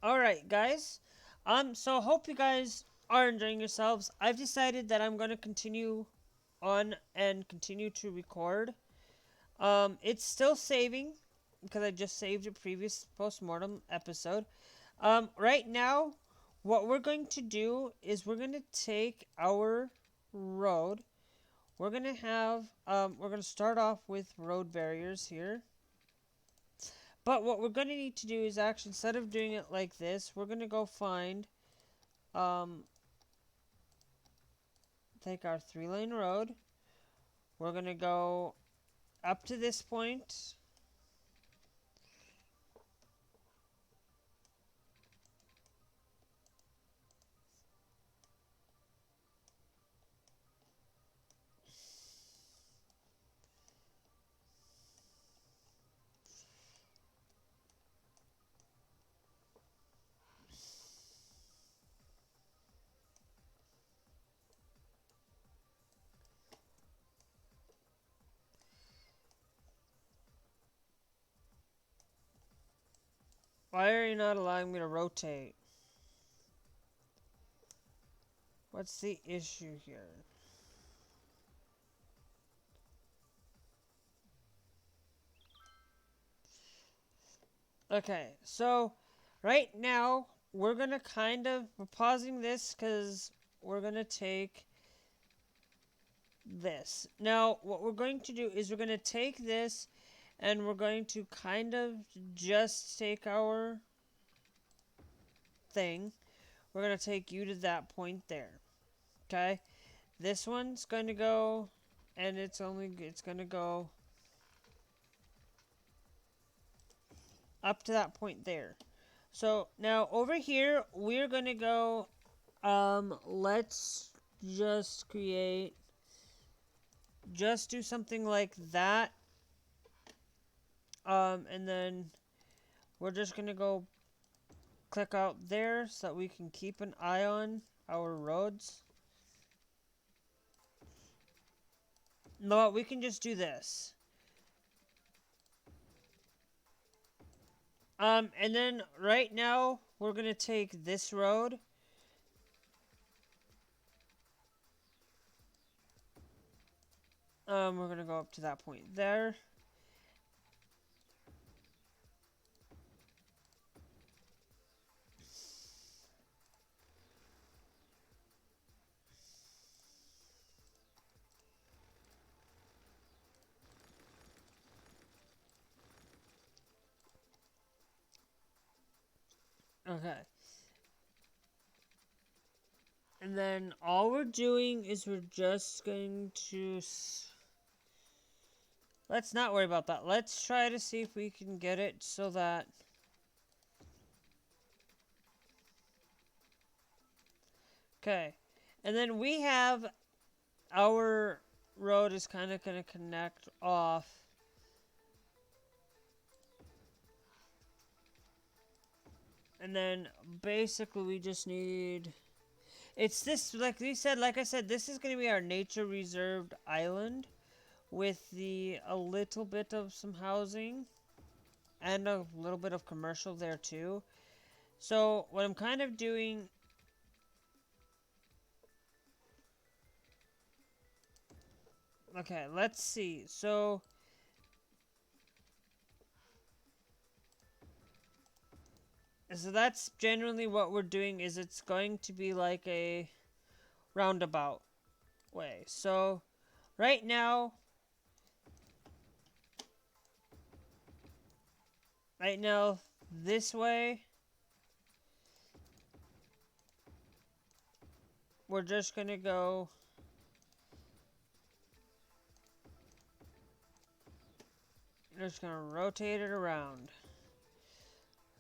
Alright, guys. So hope you guys are enjoying yourselves. I've decided that I'm gonna continue on and continue to record. It's still saving because I just saved a previous postmortem episode. Right now, what we're going to do is we're gonna take our road. We're gonna start off with road barriers here. But what we're gonna need to do is actually, instead of doing it like this, we're gonna go find um take our 3-lane road. We're going to go up to this point. Why are you not allowing me to rotate? What's the issue here? Okay, so right now we're going to we're pausing this because we're going to take this. Now, what we're going to do is we're going to take this and we're going to kind of just take our thing. We're going to take you to that point there. Okay? This one's going to go, and it's going to go up to that point there. So now over here, we're going to go, let's just just do something like that. And then we're just going to go click out there so that we can keep an eye on our roads. No, we can just do this. And then right now, we're going to take this road. We're going to go up to that point there. Okay. And then all we're doing is we're just going to... Let's not worry about that. Let's try to see if we can get it so that... Okay. And then we have... Our road is kind of going to connect off. And then basically we just need... It's this, like I said, this is going to be our nature reserved island with a little bit of some housing and a little bit of commercial there too. So what I'm kind of doing... Okay, let's see. So that's generally what we're doing, is it's going to be like a roundabout way. So right now this way, we're just gonna go just gonna rotate it around.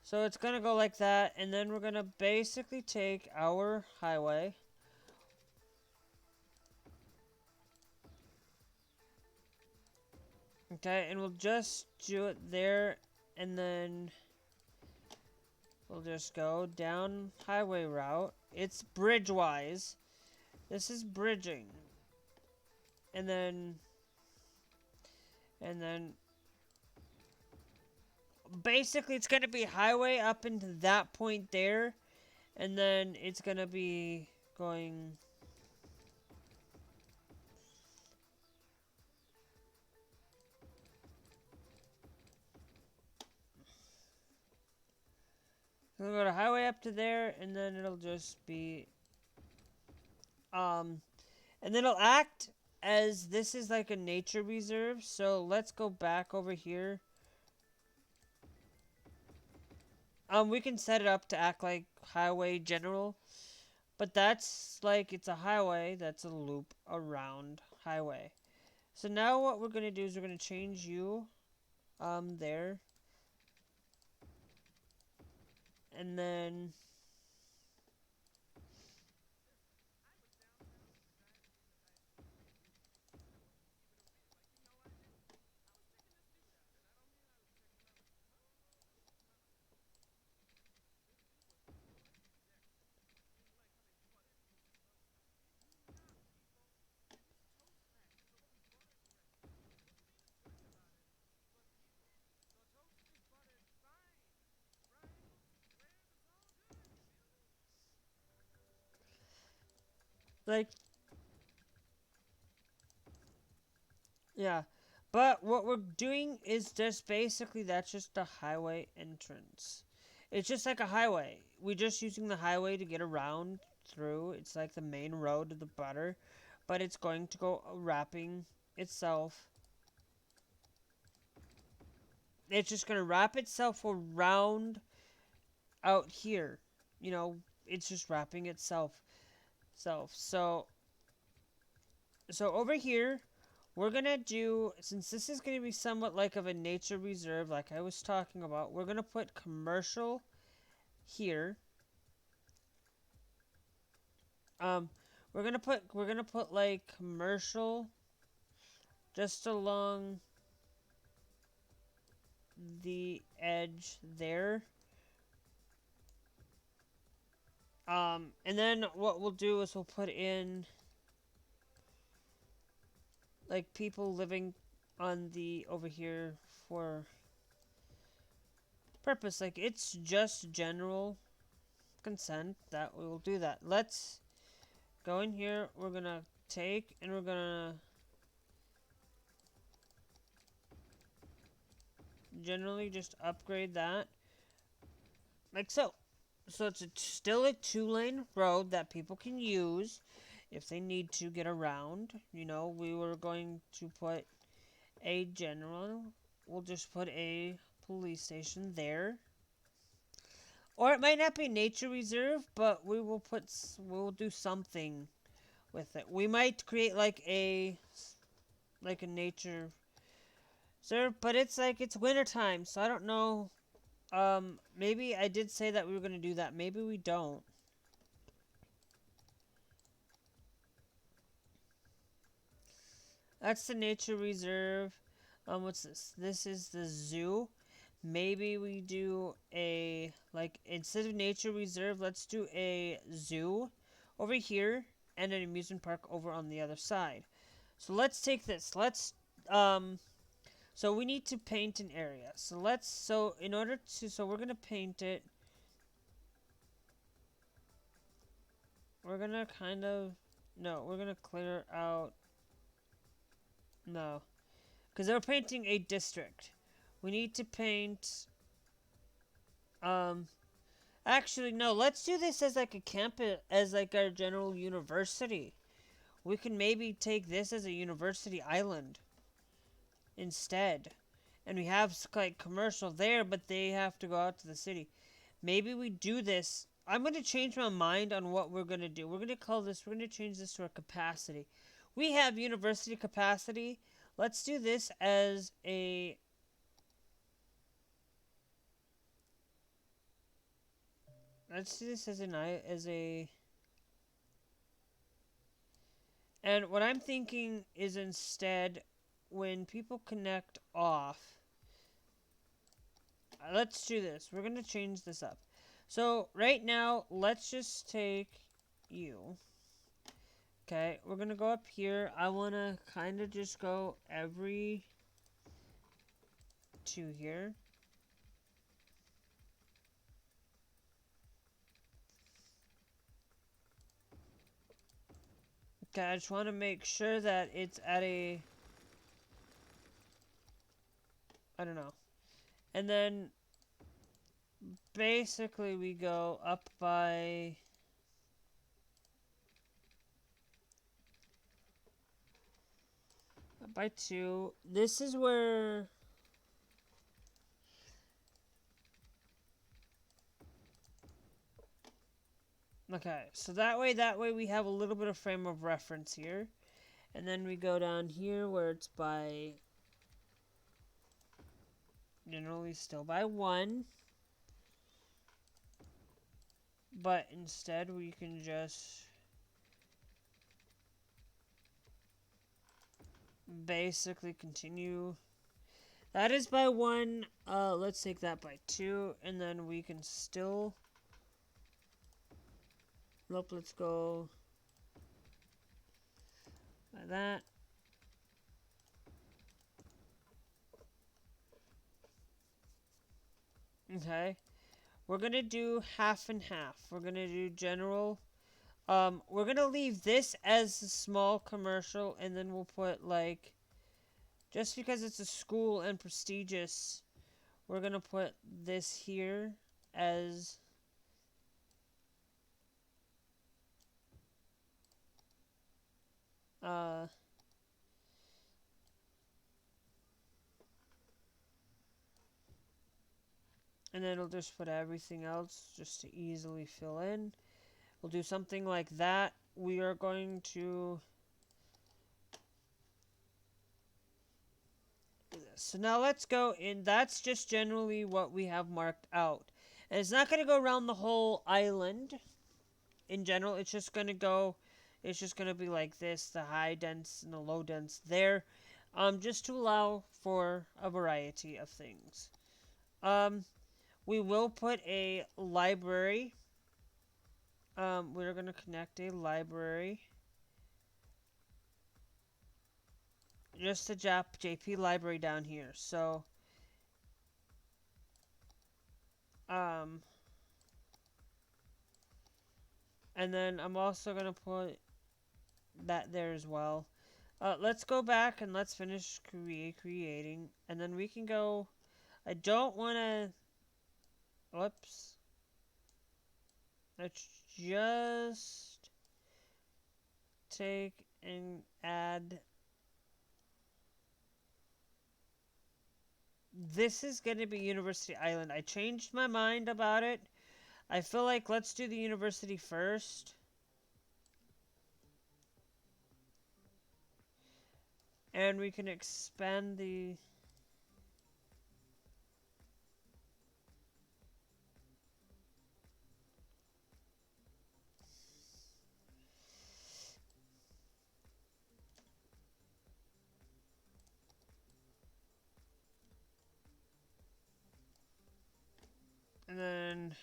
So it's gonna go like that, and then we're gonna basically take our highway. Okay, and we'll just do it there, and then we'll just go down highway route. It's bridge-wise. This is bridging. And then basically it's gonna be highway up into that point there, and then it's gonna be going. We'll go to highway up to there, and then it'll just be um, and then it'll act as this is like a nature reserve. So let's go back over here. We can set it up to act like highway general, but that's like it's a highway that's a loop around highway. So now what we're gonna do is we're gonna change you there, and then like yeah. But what we're doing is just basically that's just a highway entrance. It's just like a highway. We're just using the highway to get around through. It's like the main road to the butter, but it's going to go wrapping itself. It's just going to wrap itself around out here. You know, it's just wrapping itself. So over here, we're gonna do, since this is gonna be somewhat like of a nature reserve, like I was talking about, we're gonna put commercial here. Um, we're gonna put like commercial just along the edge there. And then what we'll do is we'll put in like people living on the over here for purpose. Like it's just general consent that we will do that. Let's go in here. We're gonna take and we're gonna generally just upgrade that like so. So it's still a 2-lane road that people can use if they need to get around. You know, we were going to put a general. We'll just put a police station there. Or it might not be nature reserve, but we'll do something with it. We might create like a nature reserve, but it's like it's wintertime, so I don't know. Maybe I did say that we were gonna do that. Maybe we don't. That's the nature reserve. What's this? This is the zoo. Maybe we do a, like, instead of nature reserve, let's do a zoo over here and an amusement park over on the other side. So let's take this. So we need to paint an area. So in order to, so we're going to paint it. We're going to kind of, no, we're going to clear out, no. Because we're painting a district. We need to paint, um, actually, no, let's do this as like a campus, as like our general university. We can maybe take this as a university island instead. And we have like commercial there, but they have to go out to the city. Maybe we do this. I'm going to change my mind on what we're going to do. We're going to change this to our capacity. We have university capacity. Let's do this as a, let's do this as a, and what I'm thinking is instead, when people connect off, let's do this. We're going to change this up. So right now, let's just take you. Okay, we're going to go up here. I want to kind of just go every 2 here. Okay, I just want to make sure that it's at a... I don't know. And then basically we go up by 2. This is where... Okay, so that way we have a little bit of frame of reference here. And then we go down here where it's by... Generally still by 1. But instead we can just... basically continue. That is by 1. Let's take that by 2. And then we can still... Nope, let's go... by that. Okay. We're going to do half and half. We're going to do general. We're going to leave this as a small commercial, and then we'll put, like, just because it's a school and prestigious, we're going to put this here as... and then it'll just put everything else just to easily fill in. We'll do something like that. We are going to... So now let's go in. That's just generally what we have marked out. And it's not going to go around the whole island in general. It's just going to go... It's just going to be like this. The high dense and the low dense there. Just to allow for a variety of things. We will put a library. We're going to connect a library. Just a JP library down here. So, and then I'm also going to put that there as well. Let's go back and let's finish creating. And then we can go... I don't want to... Whoops. Let's just take and add... This is going to be University Island. I changed my mind about it. I feel like let's do the university first. And we can expand the... And then...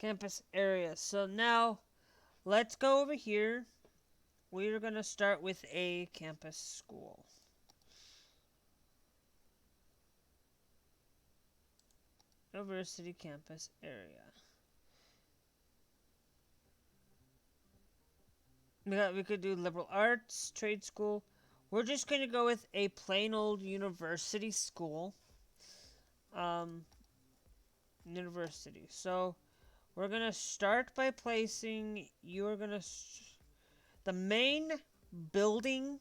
campus area. So now, let's go over here. We're going to start with a campus school. University campus area. We could do liberal arts, trade school. We're just going to go with a plain old university school. University. So, we're going to start by placing... You're going to... The main building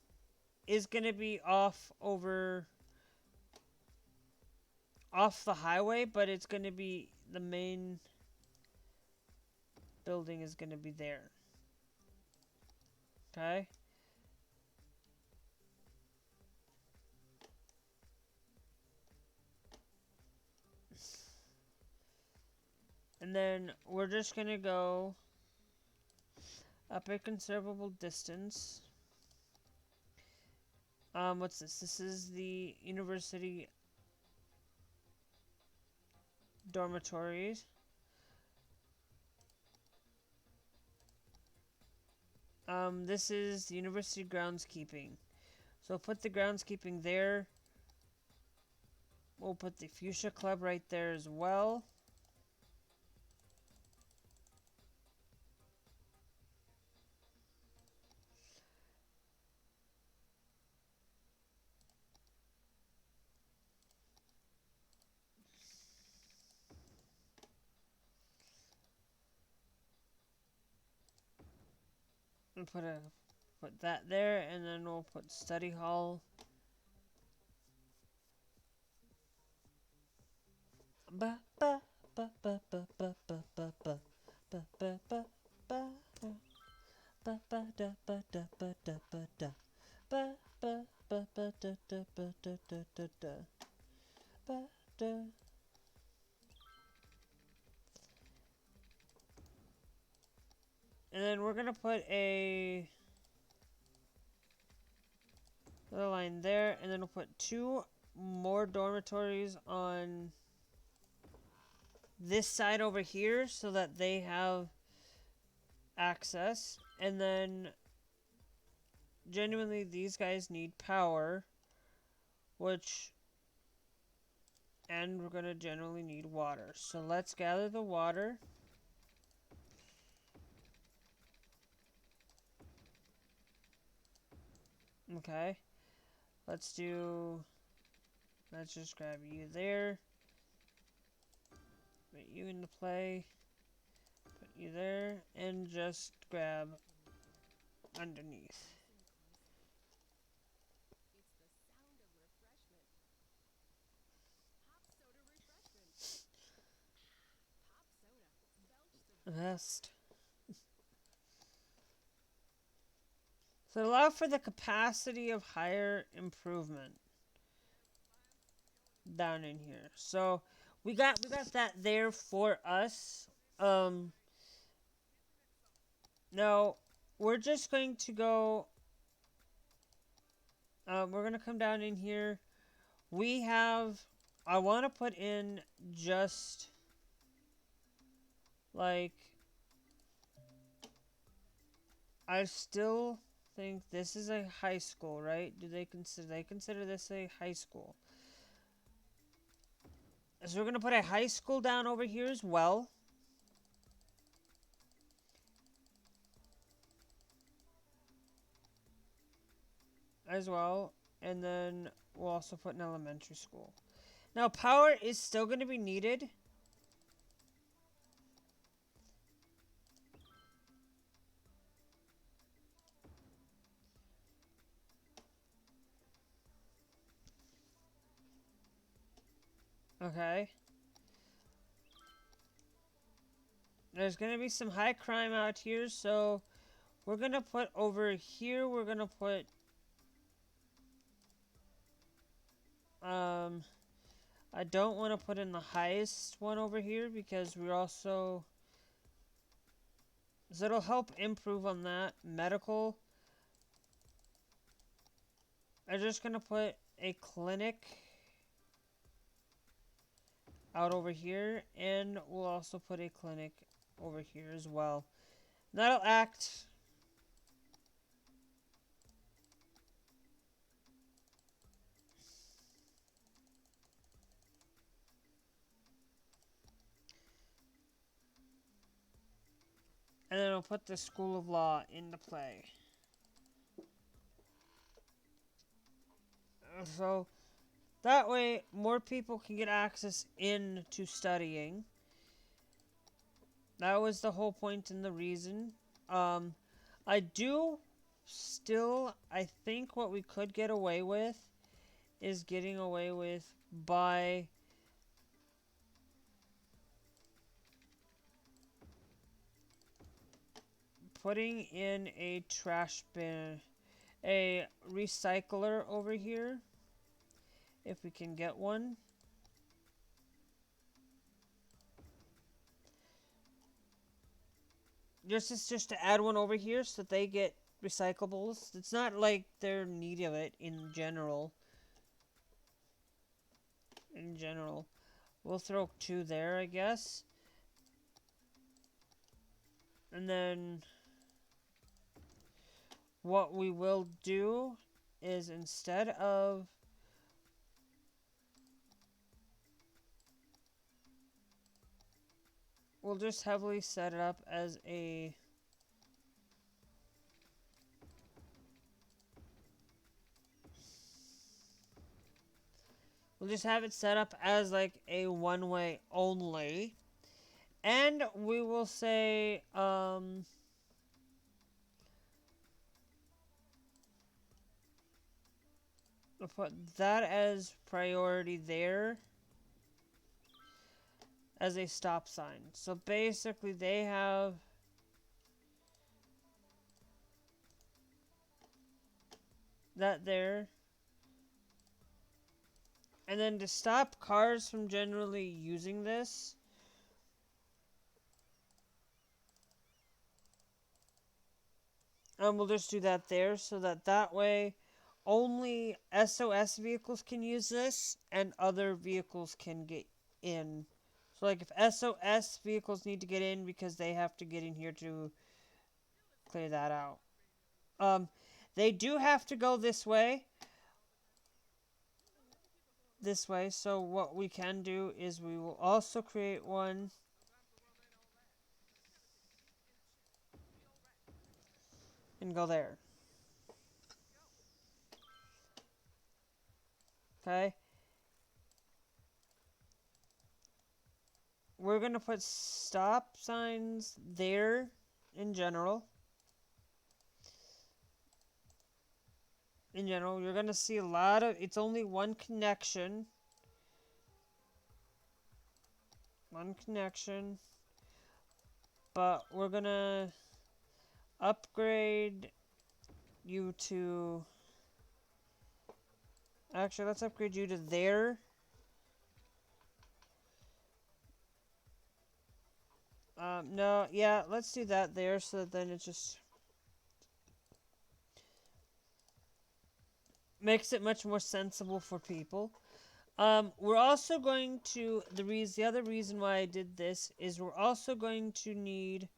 is going to be off the highway, but it's going to be... The main building is going to be there. Okay? And then we're just going to go up a considerable distance. What's this? This is the university dormitories. This is the university groundskeeping. So put the groundskeeping there. We'll put the fuchsia club right there as well. And put that there, and then we'll put study hall. Ba ba ba ba ba ba ba ba ba ba ba ba ba ba ba da ba da ba da ba da ba ba ba ba da da ba da da da da ba da. And then we're gonna put a another line there, and then we'll put 2 more dormitories on this side over here so that they have access. And then genuinely these guys need power, which, and we're gonna generally need water. So let's gather the water. Okay, let's just grab you there, put you into play, put you there, and just grab underneath. Best. So allow for the capacity of higher improvement down in here. So we got that there for us. Now we're just going to go. We're gonna come down in here. We have. I want to put in just like. I still think this is a high school, right? Do they consider this a high school? So we're gonna put a high school down over here as well. And then we'll also put an elementary school. Now power is still going to be needed. Okay. There's going to be some high crime out here, so we're going to put over here, we're going to put I don't want to put in the highest one over here because we're also, so it'll help improve on that. Medical. I'm just going to put a clinic out over here, and we'll also put a clinic over here as well. That'll act. And then I'll put the School of Law into play. So that way more people can get access into studying. That was the whole point and the reason. I do still, I think what we could get away with is getting away with by putting in a trash bin, a recycler over here, if we can get one. Just to add one over here so that they get recyclables. It's not like they're in need of it in general. We'll throw 2 there, I guess. And then what we will do is instead of we'll just heavily set it up as a we'll just have it set up as like a one-way only. And we will say we'll put that as priority there as a stop sign. So basically they have that there. And then to stop cars from generally using this, we'll just do that there so that way only SOS vehicles can use this and other vehicles can get in. So like if SOS vehicles need to get in because they have to get in here to clear that out. They do have to go this way. So what we can do is we will also create one and go there. Okay? We're going to put stop signs there in general. You're going to see a lot of... It's only one connection. One connection. But we're going to upgrade you to... Actually, let's upgrade you to there. No, yeah, let's do that there so that then it just makes it much more sensible for people. We're also going to the other reason why I did this is we're also going to need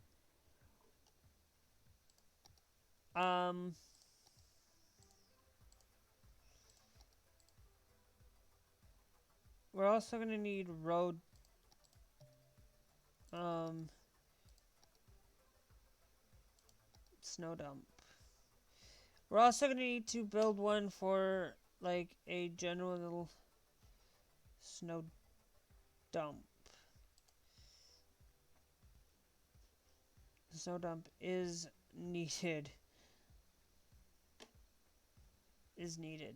we're also going to need road snow dump. We're also going to need to build one for like a general snow dump. The snow dump is needed.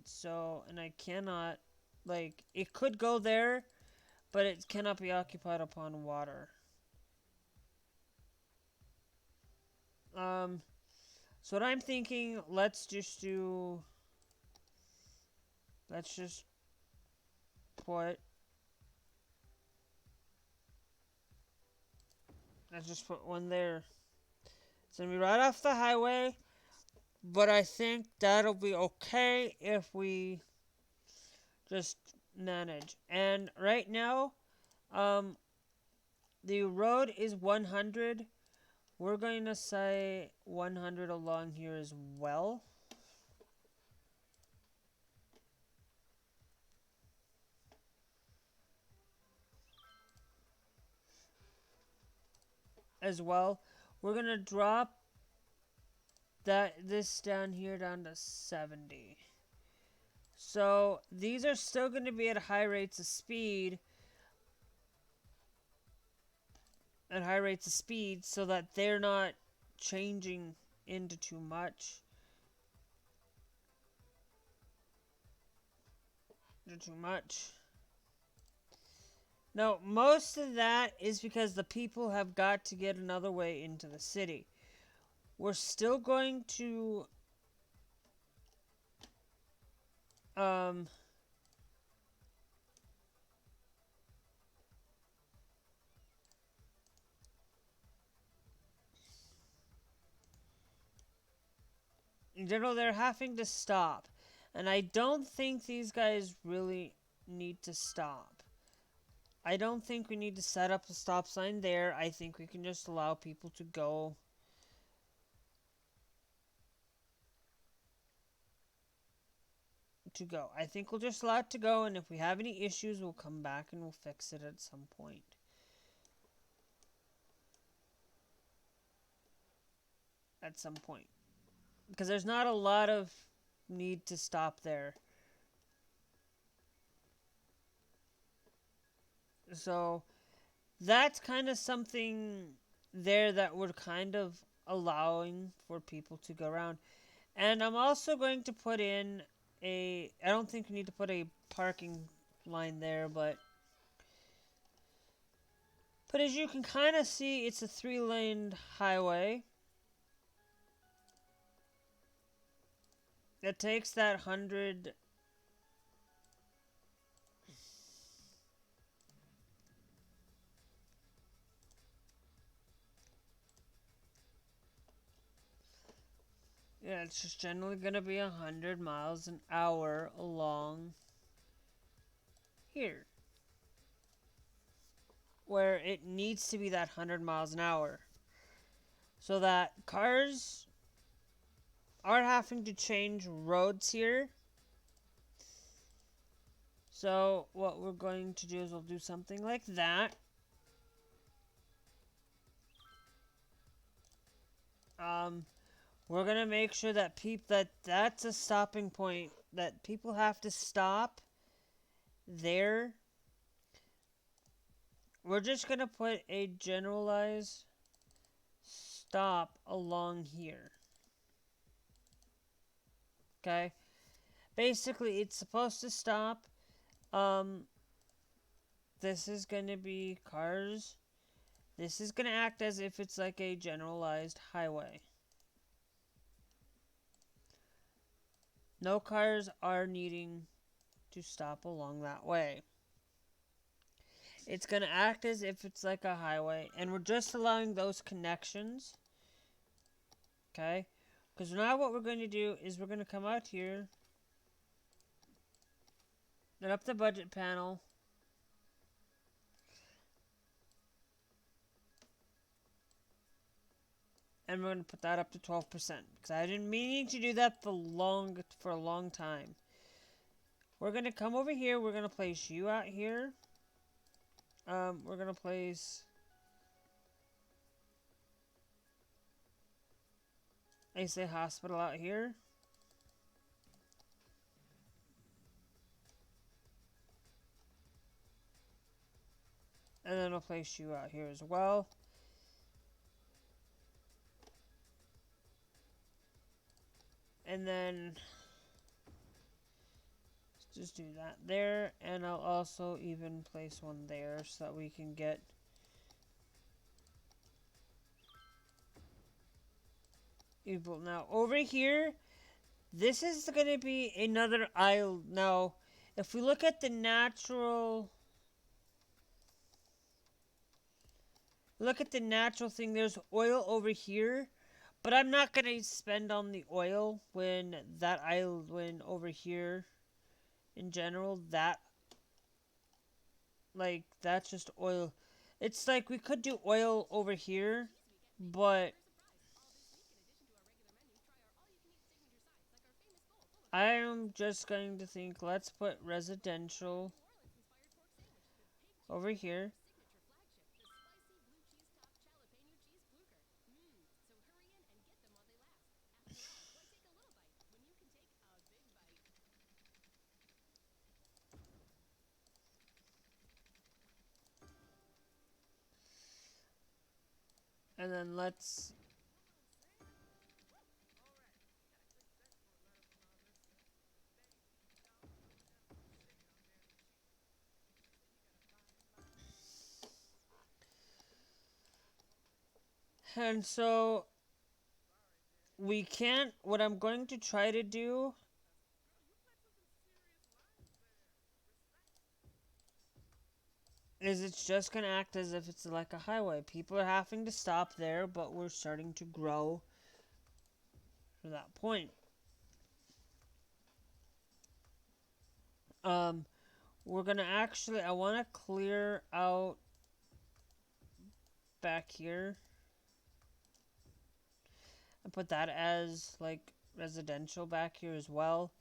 So, and I cannot, like, it could go there, but it cannot be occupied upon water. So what I'm thinking, let's just put, one there. It's gonna be right off the highway, but I think that'll be okay if we just manage. And right now, the road is 100. We're going to say 100 along here as well. We're going to drop this down here down to 70. So these are still going to be at high rates of speed. So that they're not changing into too much. Now, most of that is because the people have got to get another way into the city. We're still going to in general, they're having to stop. And I don't think these guys really need to stop. I don't think we need to set up a stop sign there. I think we can just allow people to go. to go. I think we'll just allow it to go, and if we have any issues, we'll come back and we'll fix it at some point. Because there's not a lot of need to stop there. So that's kind of something there that we're kind of allowing for people to go around. And I'm also going to put in I don't think we need to put a parking line there, but as you can kind of see, it's a 3-lane highway. It takes that 100. Yeah, it's just generally going to be 100 miles an hour along here, where it needs to be that 100 miles an hour, so that cars are having to change roads here. So what we're going to do is we'll do something like that. We're gonna make sure that that's a stopping point, that people have to stop there. We're just gonna put a generalized stop along here. Okay? Basically, it's supposed to stop. This is gonna be cars. This is gonna act as if it's like a generalized highway. No cars are needing to stop along that way. It's going to act as if it's like a highway, and we're just allowing those connections. Okay? Because now what we're going to do is we're going to come out here, then up the budget panel, and we're going to put that up to 12%. Because I've been meaning to do that for a long time. We're going to come over here. We're going to place you out here. We're going to place a hospital out here. And then we'll place you out here as well. And then just do that there, and I'll also even place one there so that we can get evil. Now over here, this is going to be another aisle. Now if we look at the natural thing, there's oil over here, but I'm not going to spend on the oil when over here in general, that's just oil. It's like we could do oil over here, but I'm just going to think, let's put residential over here. And then let's... And so we can't... What I'm going to try to do is it's just going to act as if it's like a highway. People are having to stop there, but we're starting to grow to that point. We're going to actually... I want to clear out back here and put that as like residential back here as well.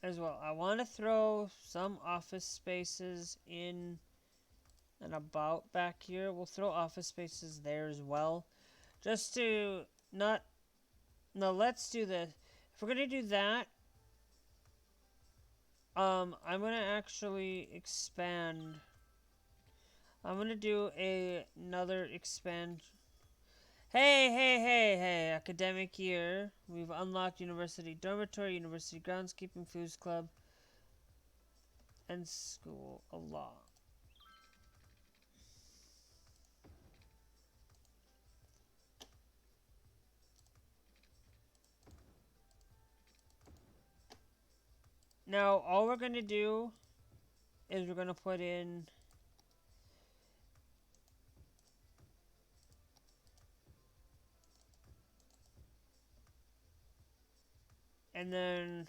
as well. I want to throw some office spaces in and about back here. We'll throw office spaces there as well. Just to not... No, let's do this. If we're going to do that, I'm going to actually expand. I'm going to do another expand. Hey, hey, hey, hey, academic year. We've unlocked university dormitory, university groundskeeping, foods club, and school of law. Now, all we're going to do is we're going to put in... And then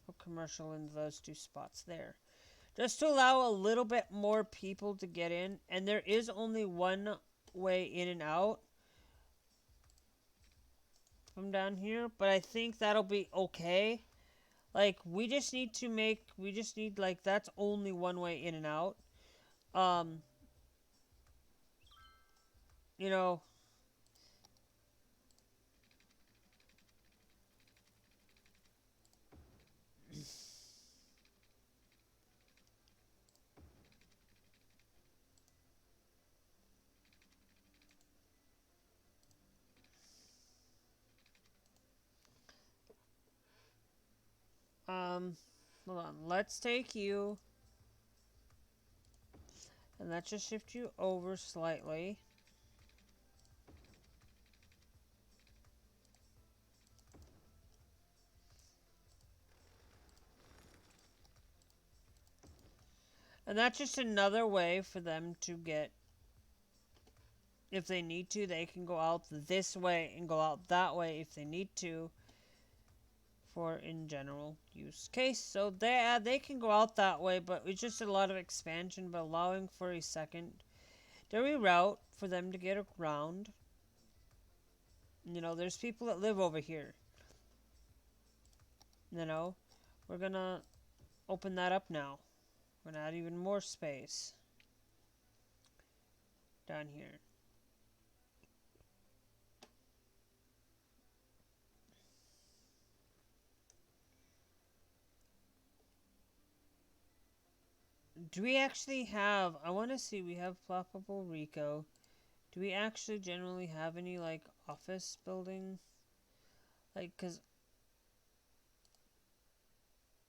put commercial in those two spots there. Just to allow a little bit more people to get in. And there is only one way in and out from down here. But I think that'll be okay. Like, we just need, like, that's only one way in and out. You know... Hold on. Let's take you. And let's just shift you over slightly. And that's just another way for them to get... If they need to, they can go out this way and go out that way if they need to. For in general use case. So they can go out that way, but it's just a lot of expansion, but allowing for a secondary route for them to get around. You know, there's people that live over here. You know, we're gonna open that up now. We're gonna add even more space down here. Do we actually have... I want to see, we have ploppable Rico. Do we actually generally have any, like, office building? Like, because...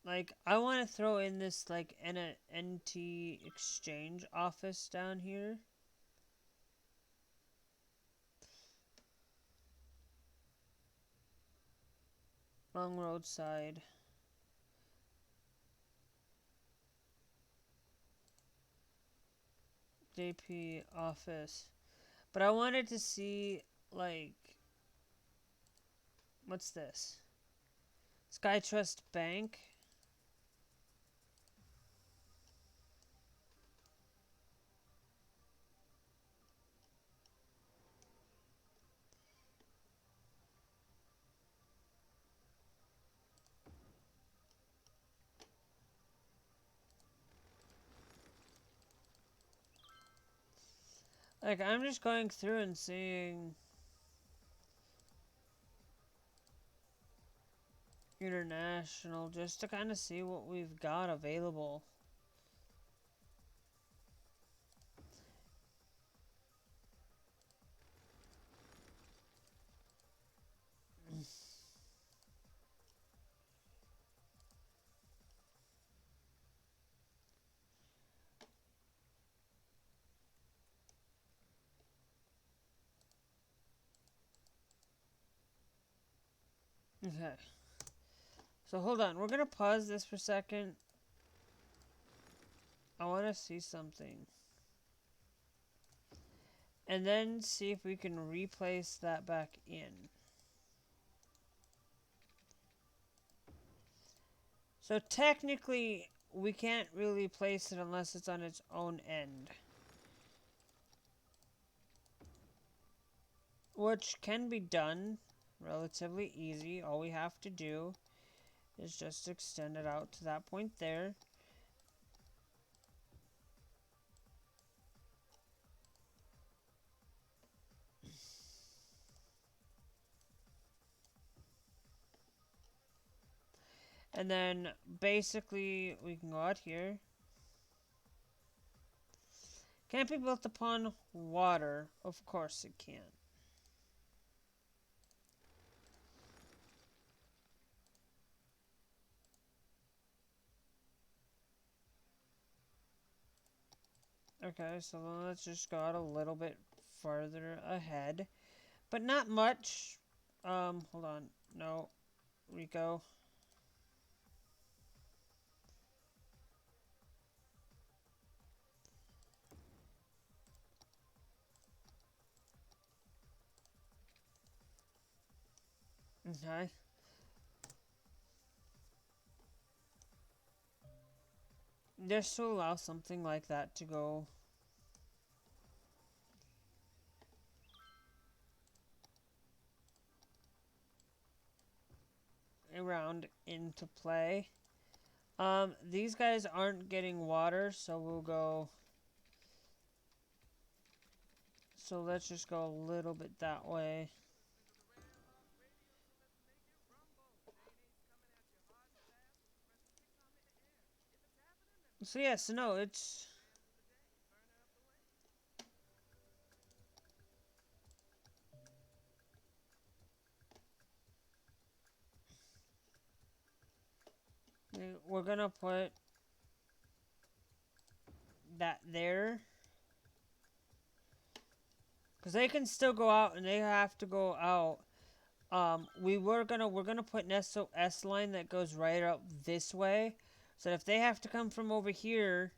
Like, I want to throw in this, like, NT exchange office down here. Long roadside. JP office. But I wanted to see, like... What's this? Skytrust Bank. Like, I'm just going through and seeing... International, just to kind of see what we've got available. Okay. So hold on, we're gonna pause this for a second. I want to see something. And then see if we can replace that back in. So technically, we can't really place it unless it's on its own end. Which can be done relatively easy. All we have to do is just extend it out to that point there. And then basically we can go out here. Can't be built upon water. Of course it can't. Okay, so let's just go out a little bit farther ahead. But not much. Hold on. No. Rico. Okay. Just to allow something like that to go around into play. These guys aren't getting water, so we'll go. So let's just go a little bit that way. So yes, no, it's. We're gonna put that there. Because they can still go out and they have to go out. We're gonna put an SOS line that goes right out this way. So if they have to come from over here,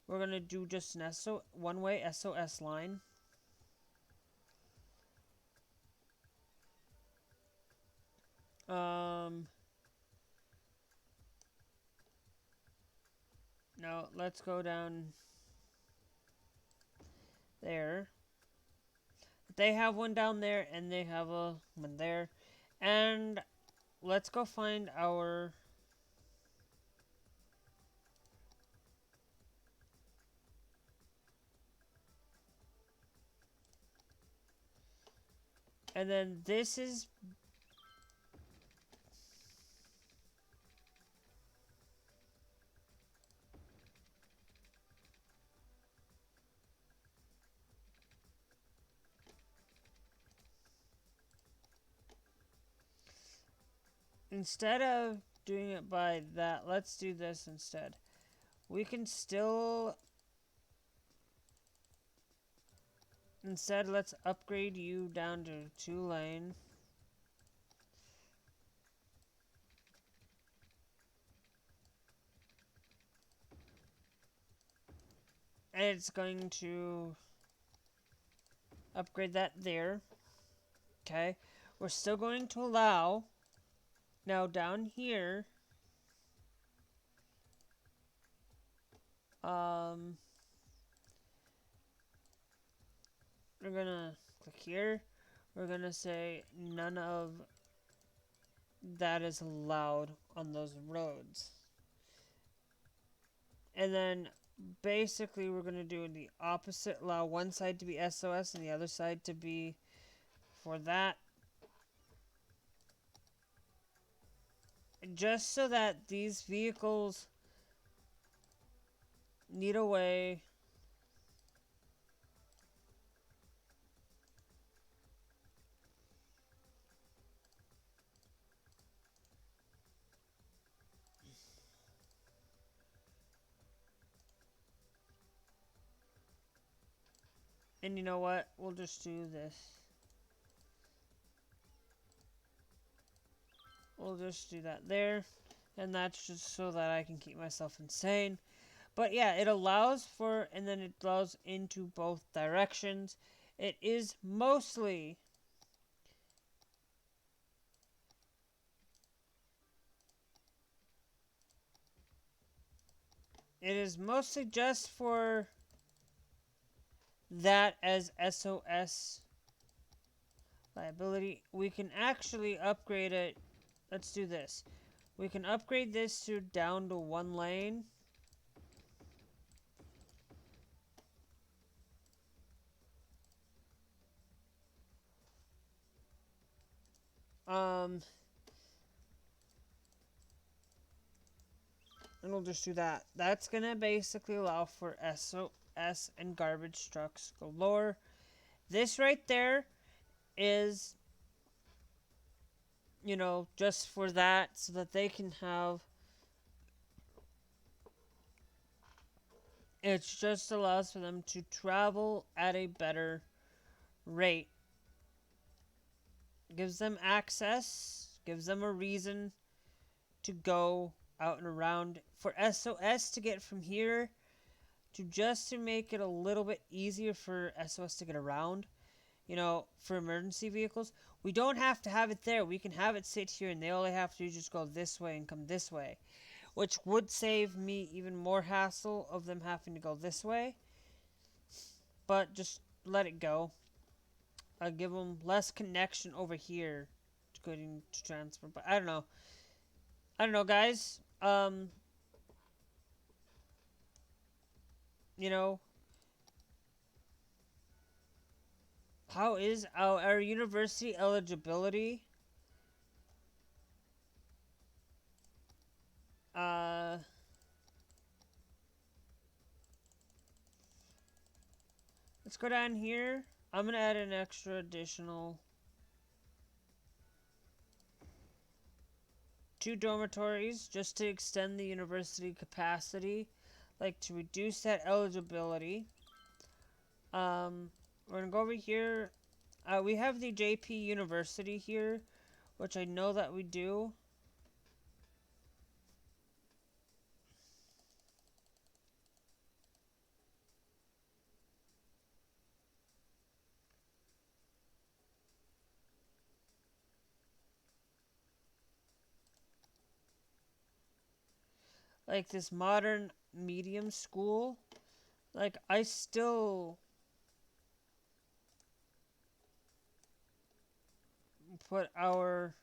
we're gonna do just an one-way SOS line. No, let's go down there. They have one down there, and they have a one there. And let's go find our. And then this is. Instead of doing it by that, let's do this instead. We can still. Instead, let's upgrade you down to 2 lane. And it's going to upgrade that there. Okay. We're still going to allow. Now down here. We're gonna click here. We're gonna say none of that is allowed on those roads. And then basically we're gonna do the opposite. Allow one side to be SOS and the other side to be for that. Just so that these vehicles need a way. And you know what? We'll just do this. We'll just do that there. And that's just so that I can keep myself insane. But yeah, it allows for, and then it allows into both directions. It is mostly just for that as SOS liability. We can actually upgrade it. Let's do this. We can upgrade this to down to 1 lane. And we'll just do that. That's gonna basically allow for SOS and garbage trucks galore. This right there is, you know, just for that, so that they can have. It just allows for them to travel at a better rate. Gives them access, gives them a reason to go out and around. For SOS to get from here to just to make it a little bit easier for SOS to get around, you know, for emergency vehicles, we don't have to have it there. We can have it sit here and they only have to just go this way and come this way, which would save me even more hassle of them having to go this way. But just let it go. Give them less connection over here to going to transfer. But I don't know. I don't know, guys. You know, how is our university eligibility? Uh, let's go down here. I'm gonna add an extra additional 2 dormitories just to extend the university capacity, like to reduce that eligibility. We're gonna go over here. We have the JP University here, which I know that we do. Like this modern medium school. Like, I still put our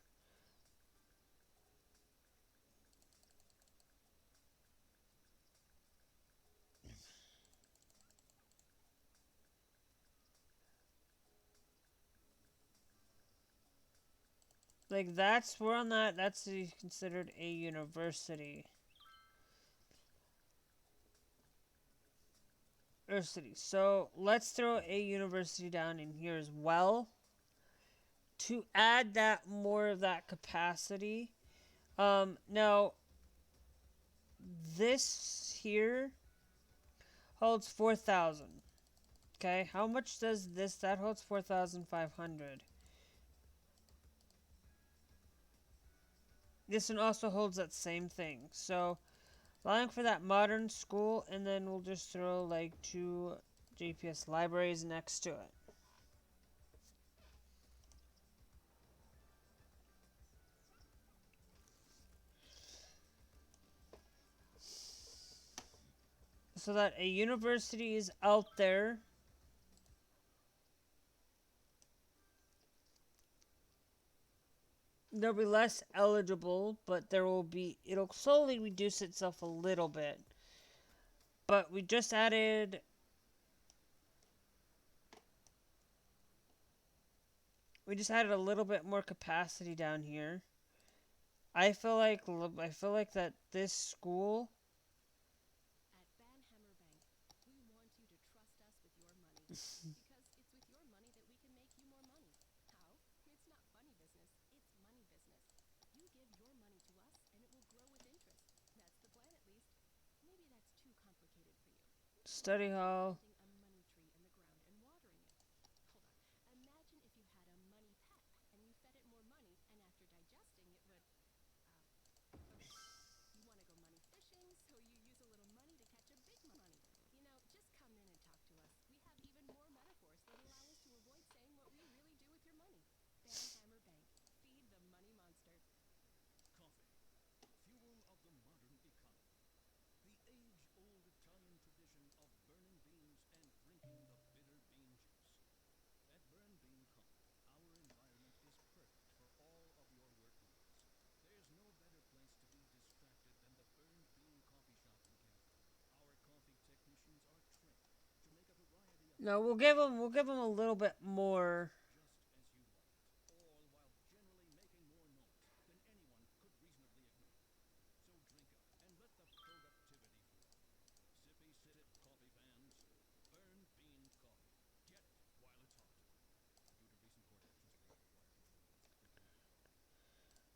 like that's we're on that. That's considered a university. So let's throw a university down in here as well to add that more of that capacity. Now this here holds 4,000. Okay, how much does this? That holds 4,500. This one also holds that same thing. So allowing for that modern school, and then we'll just throw like 2 JPS libraries next to it. So that a university is out there. There'll be less eligible, but it'll slowly reduce itself a little bit. But we just added a little bit more capacity down here. I feel like that this school study hall. No, we'll give him a little bit more.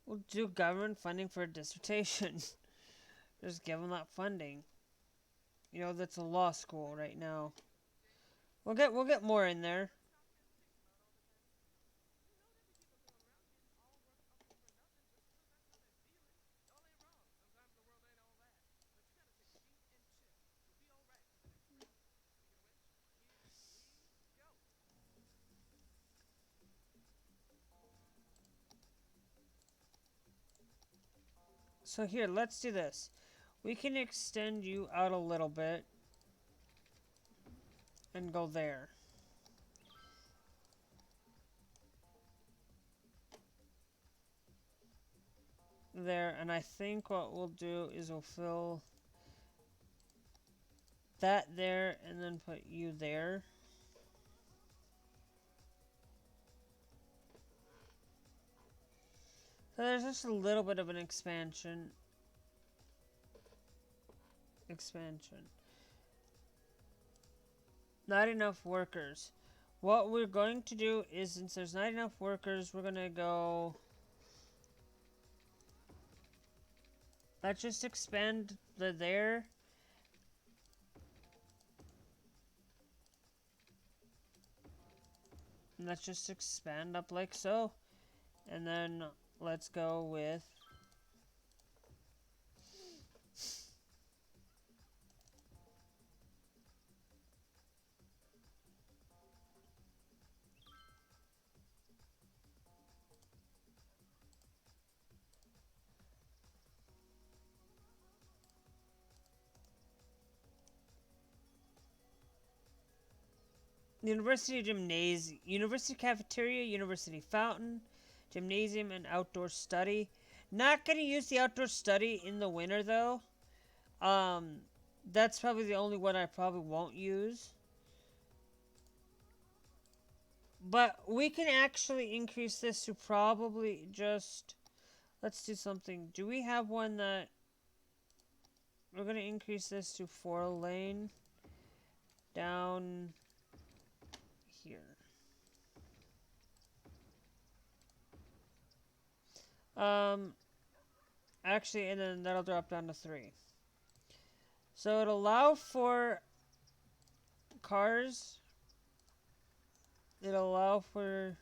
We'll do government funding for a dissertation. Just give him that funding. You know, that's a law school right now. We'll get more in there. So here, let's do this. We can extend you out a little bit and go there. There, and I think what we'll do is we'll fill that there and then put you there. So there's just a little bit of an expansion. Not enough workers. What we're going to do is, since there's not enough workers, we're going to go... Let's just expand the there. And let's just expand up like so. And then let's go with... University gymnasium, university cafeteria, university fountain, gymnasium, and outdoor study. Not gonna use the outdoor study in the winter though. That's probably the only one I probably won't use. But we can actually increase this to probably just... Let's do something. Do we have one that... We're gonna increase this to 4-lane. Down... here. Actually, and then that'll drop down to 3. So it'll allow for cars. It'll allow for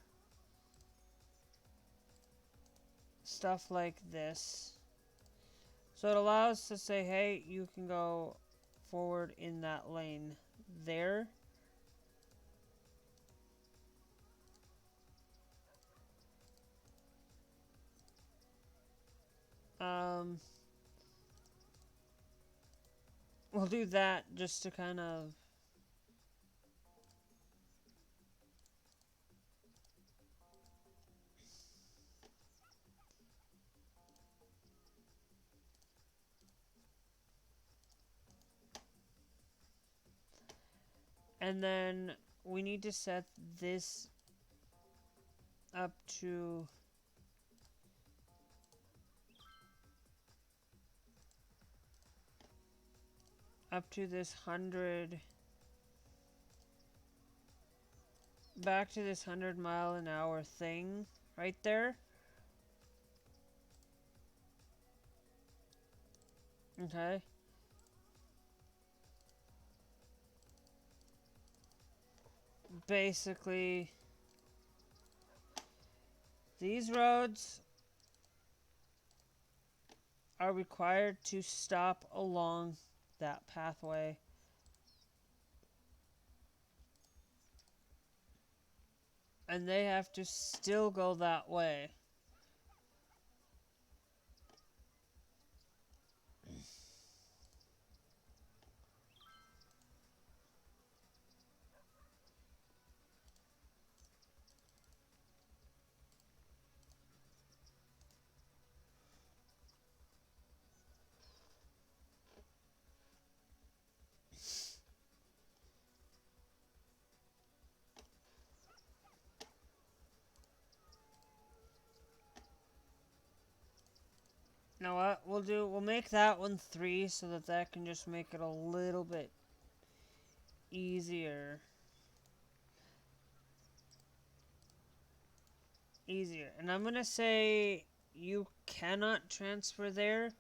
stuff like this. So it allows to say, hey, you can go forward in that lane there. We'll do that just to kind of... And then we need to set this up to... Up to this 100... Back to this 100-mile-an-hour thing right there. Okay. Basically, these roads are required to stop along that pathway. And they have to still go that way. You know what? We'll make that one 3 so that that can just make it a little bit easier. And I'm going to say you cannot transfer there.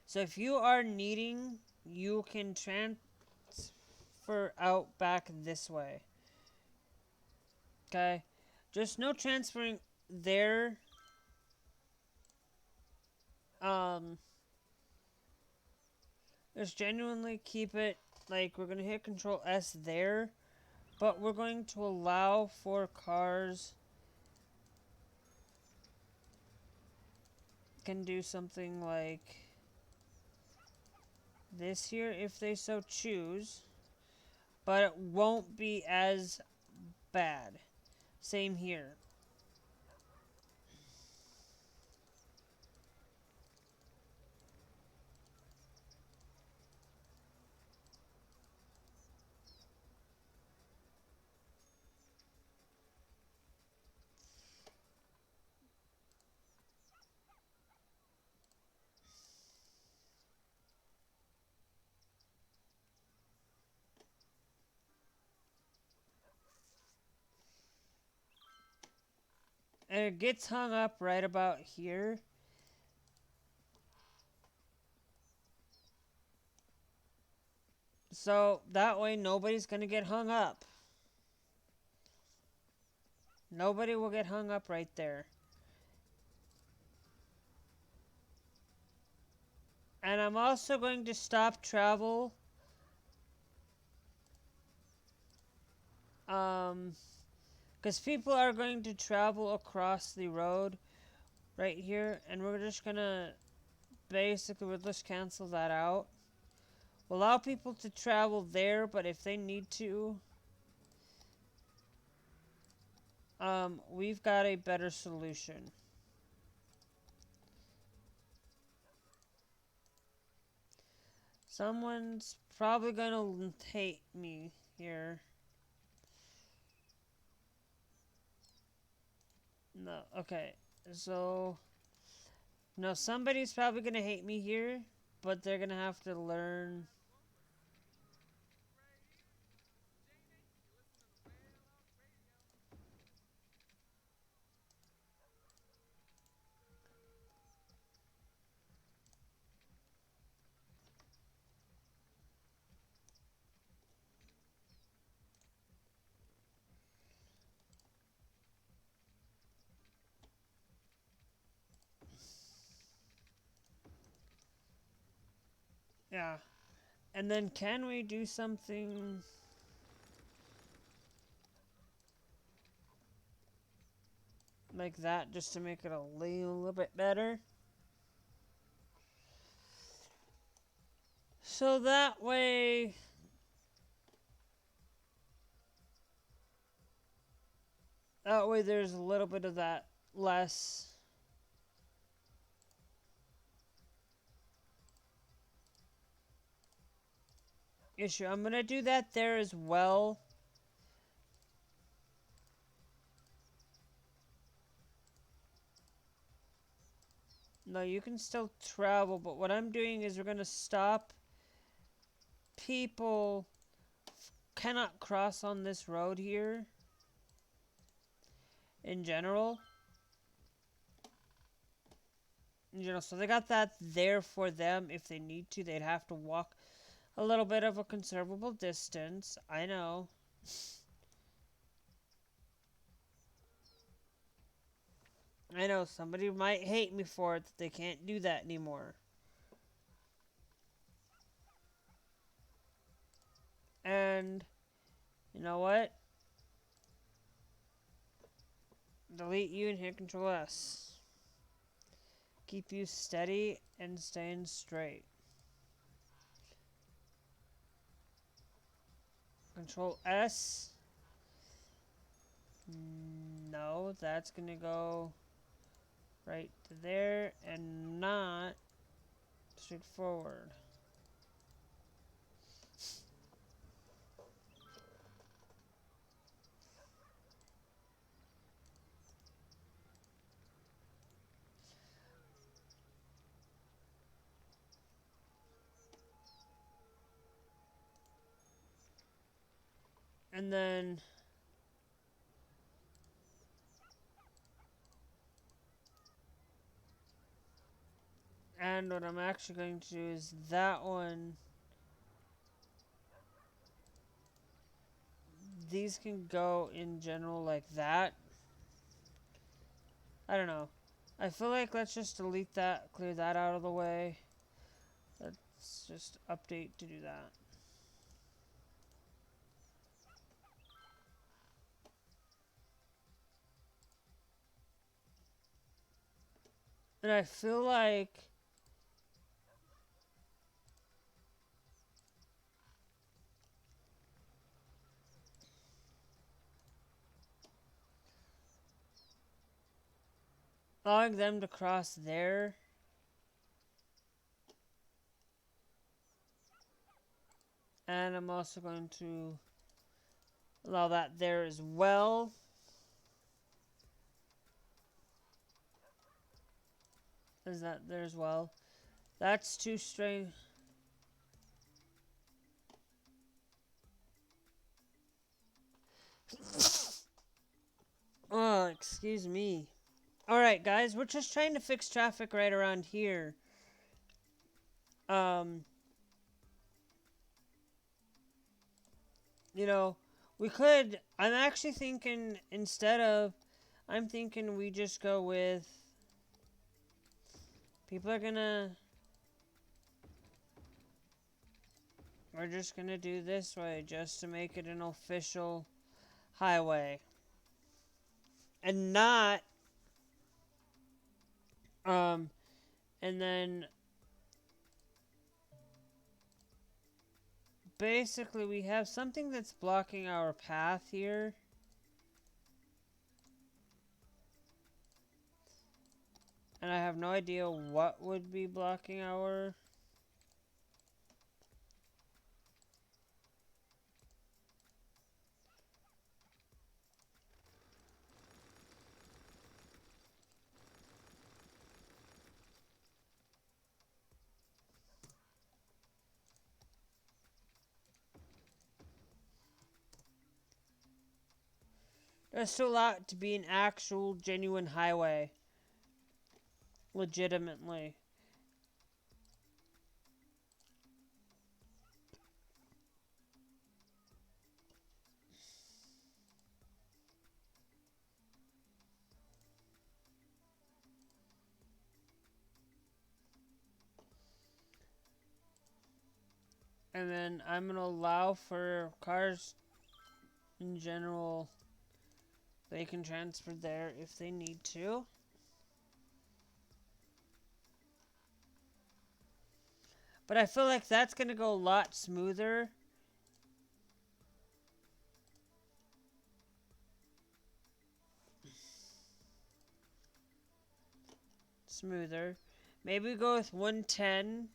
So if you are needing, you can transfer out back this way. Okay? Just no transferring there. Just genuinely keep it, like, we're going to hit Control S there. But we're going to allow for cars can do something like this here if they so choose, but it won't be as bad. Same here. And it gets hung up right about here. So that way nobody's going to get hung up. Nobody will get hung up right there. And I'm also going to stop travel. Because people are going to travel across the road right here. And we're just going to basically, we'll just cancel that out. We'll allow people to travel there, but if they need to, we've got a better solution. Someone's probably gonna hate me here. No, okay. So, no, somebody's probably gonna hate me here, but they're gonna have to learn. Yeah. And then can we do something like that just to make it a little bit better? So that way, there's a little bit of that less issue. I'm gonna do that there as well. No, you can still travel, but what I'm doing is we're gonna stop people cannot cross on this road here in general. So they got that there for them. If they need to, they'd have to walk a little bit of a considerable distance. I know. I know somebody might hate me for it that they can't do that anymore. And you know what? Delete you and hit Control S. Keep you steady and staying straight. Control S. No, that's gonna go right to there and not straight forward. And then and what I'm actually going to do is that one. These can go in general like that. I don't know. I feel like let's just delete that, clear that out of the way. Let's just update to do that. And I feel like allowing them to cross there. And I'm also going to allow that there as well. Is that there as well? That's too strange. Oh, excuse me. Alright, guys, we're just trying to fix traffic right around here. You know, we could. I'm actually thinking instead of. I'm thinking we just go with. People are gonna. We're just gonna do this way just to make it an official highway. And not. And then. Basically, we have something that's blocking our path here. And I have no idea what would be blocking our... There's still a lot to be an actual, genuine highway. Legitimately. And then I'm going to allow for cars in general. They can transfer there if they need to. But I feel like that's going to go a lot smoother. Maybe we go with 110.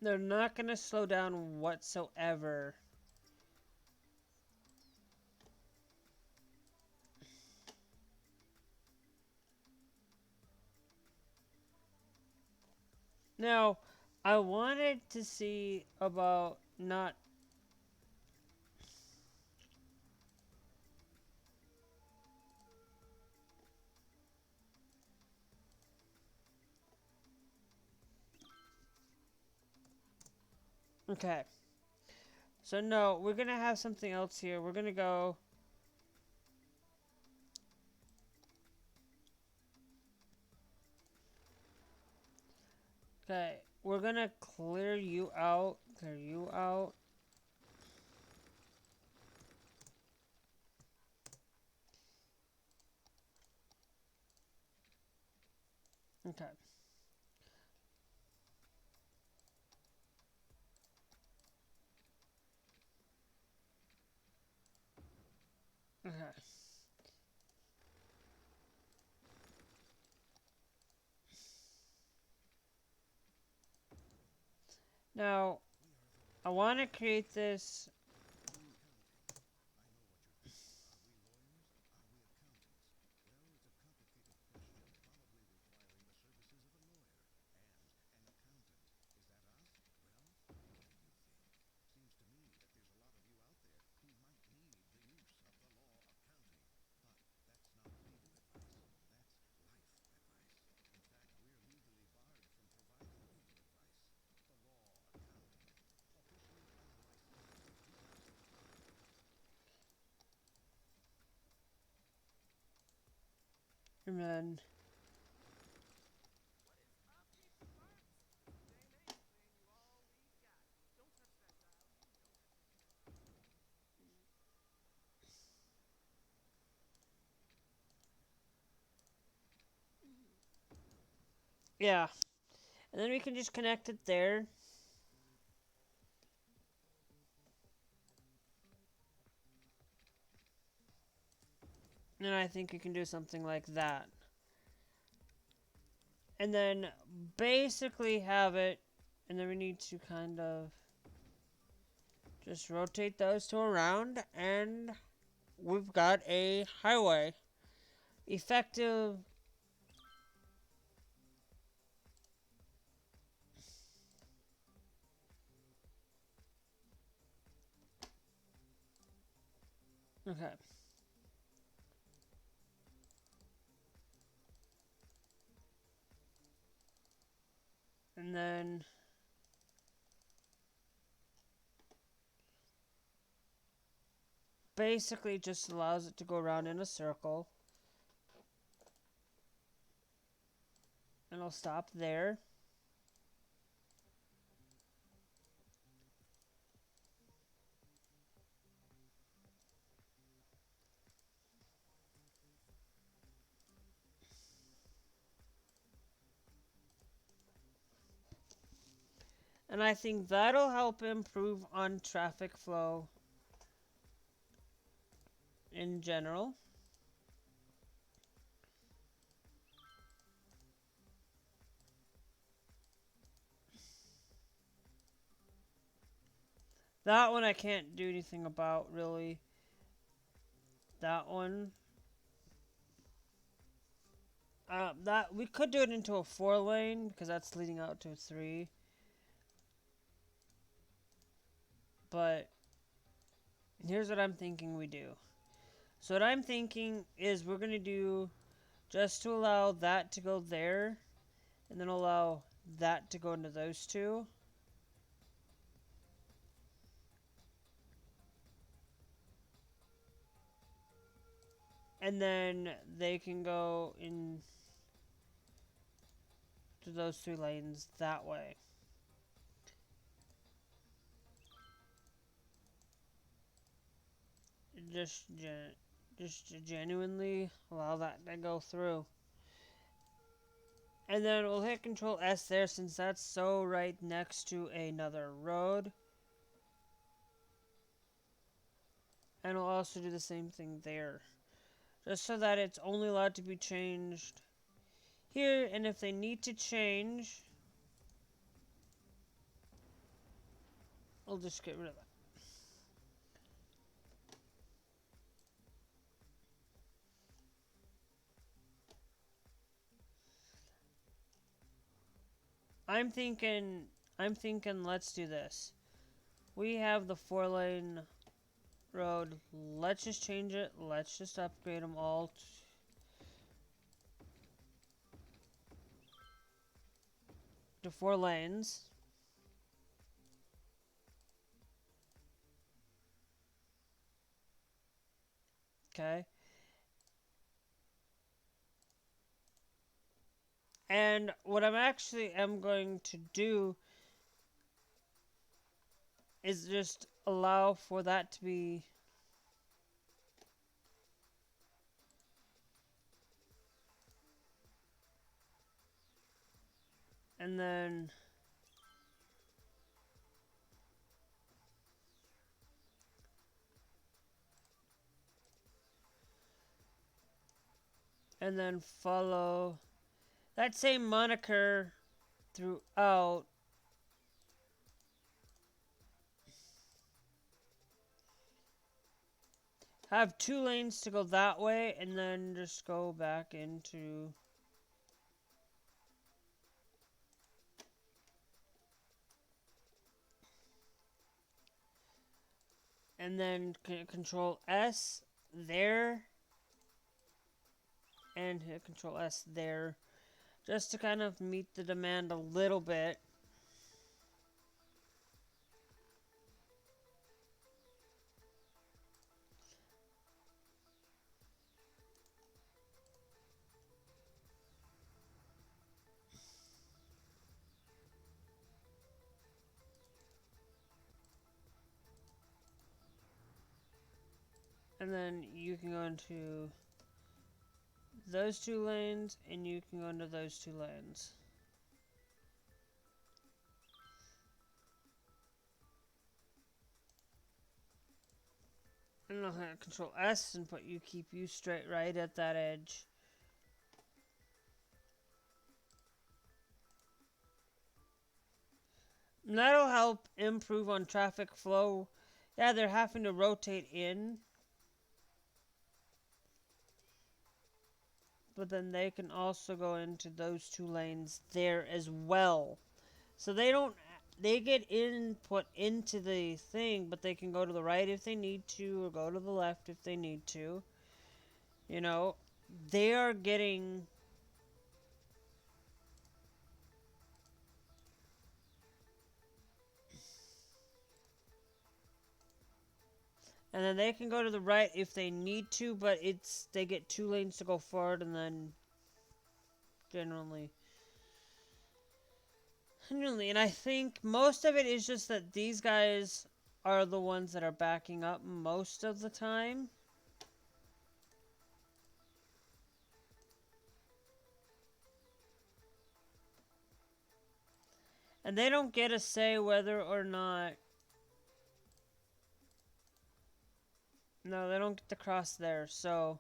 They're not going to slow down whatsoever. Now, I wanted to see about not... Okay. So, no, we're going to have something else here. We're going to go... Okay, we're going to clear you out. Clear you out. Okay. Okay. Now, I want to create this. And then, yeah. And then we can just connect it there. And I think you can do something like that. And then basically have it. And then we need to kind of just rotate those two around. And we've got a highway. Effective. Okay. And then basically just allows it to go around in a circle. And I'll stop there. And I think that'll help improve on traffic flow in general. That one I can't do anything about, really. That one. That we could do it into a 4-lane because that's leading out to a 3. But here's what I'm thinking we do. So what I'm thinking is we're gonna do just to allow that to go there, and then allow that to go into those two. And then they can go in to those 3 lanes that way. Just, just genuinely allow that to go through. And then we'll hit Control S there since that's so right next to another road. And we'll also do the same thing there. Just so that it's only allowed to be changed here. And if they need to change, we'll just get rid of that. I'm thinking, let's do this. We have the 4-lane road. Let's just change it. Let's just upgrade them all to 4 lanes. Okay. And what I'm actually am going to do is just allow for that to be and then and then follow that same moniker throughout. Have 2 lanes to go that way, and then just go back into... And then Control S there, and hit Control S there, just to kind of meet the demand a little bit. And then you can go into those 2 lanes, and you can go into those 2 lanes. And I'll hit Control S and keep you straight right at that edge. And that'll help improve on traffic flow. Yeah, they're having to rotate in, but then they can also go into those 2 lanes there as well. So they get input into the thing, but they can go to the right if they need to, or go to the left if they need to. You know, they are getting... And then they can go to the right if they need to, but they get 2 lanes to go forward, and then generally, and I think most of it is just that these guys are the ones that are backing up most of the time. And they don't get a say whether or not... No, they don't get to cross there, so...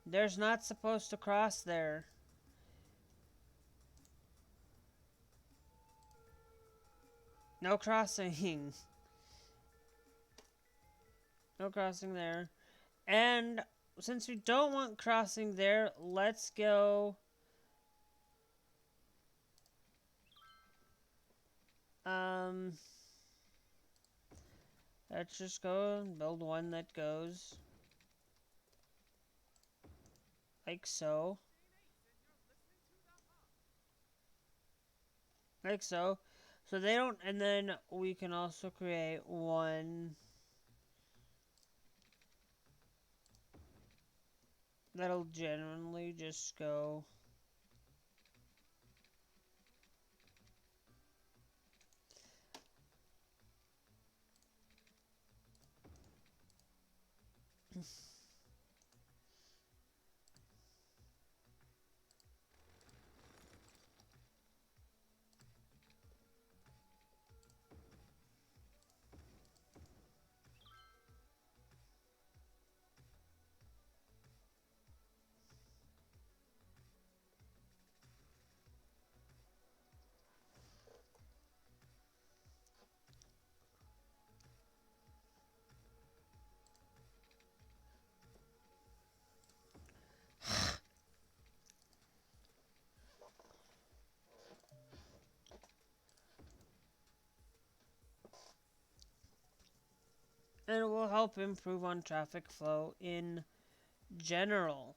There's not supposed to cross there. No crossing. No crossing there. And since we don't want crossing there, let's go... Let's just go and build one that goes like so. Like so. So they don't, and then we can also create one that'll generally just go and it will help improve on traffic flow in general.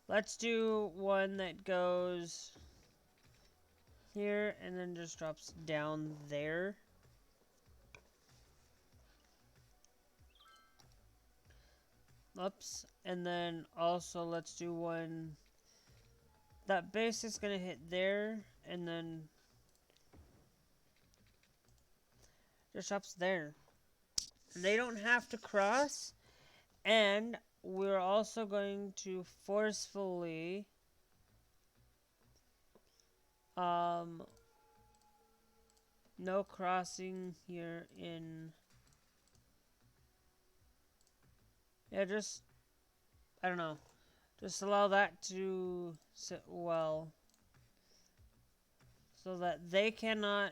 Let's do one that goes here and then just drops down there. Oops. And then also let's do one that base is gonna hit there and then just drops there. They don't have to cross, and we're also going to forcefully no crossing here in Yeah, just, I don't know. Just allow that to sit well. So that they cannot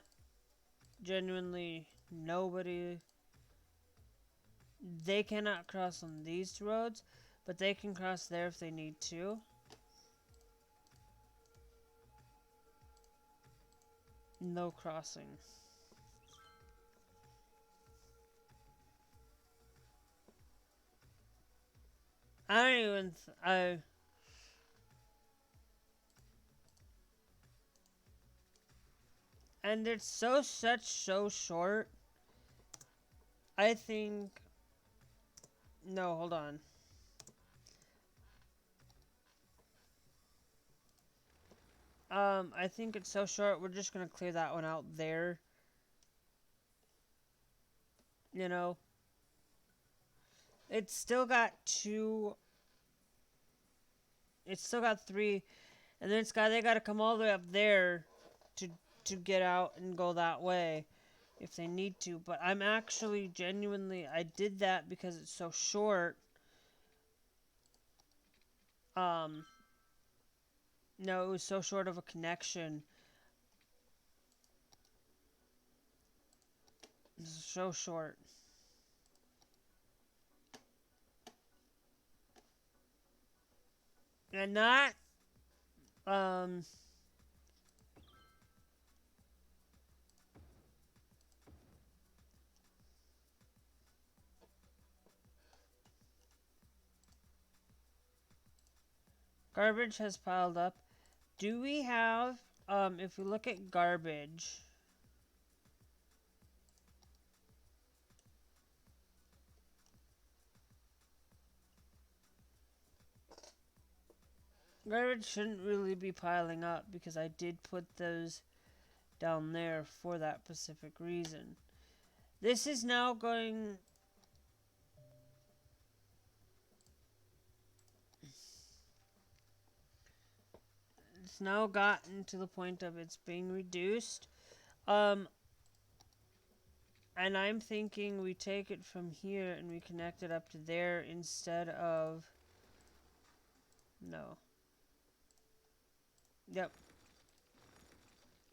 genuinely, nobody, they cannot cross on these two roads, but they can cross there if they need to. No crossing. I don't even, and it's so short. I think, no, hold on. I think it's so short, we're just gonna clear that one out there. You know, it's still got two, it's still got three, and then they gotta come all the way up there to to get out and go that way if they need to. But I'm actually genuinely, I did that because it's so short. Um, no, it was so short of a connection. It's so short. And not, um, garbage has piled up. Do we have, if we look at garbage, garbage shouldn't really be piling up because I did put those down there for that specific reason. This is now going, it's now gotten to the point of it's being reduced. Um, and I'm thinking we take it from here and we connect it up to there instead of, no. Yep.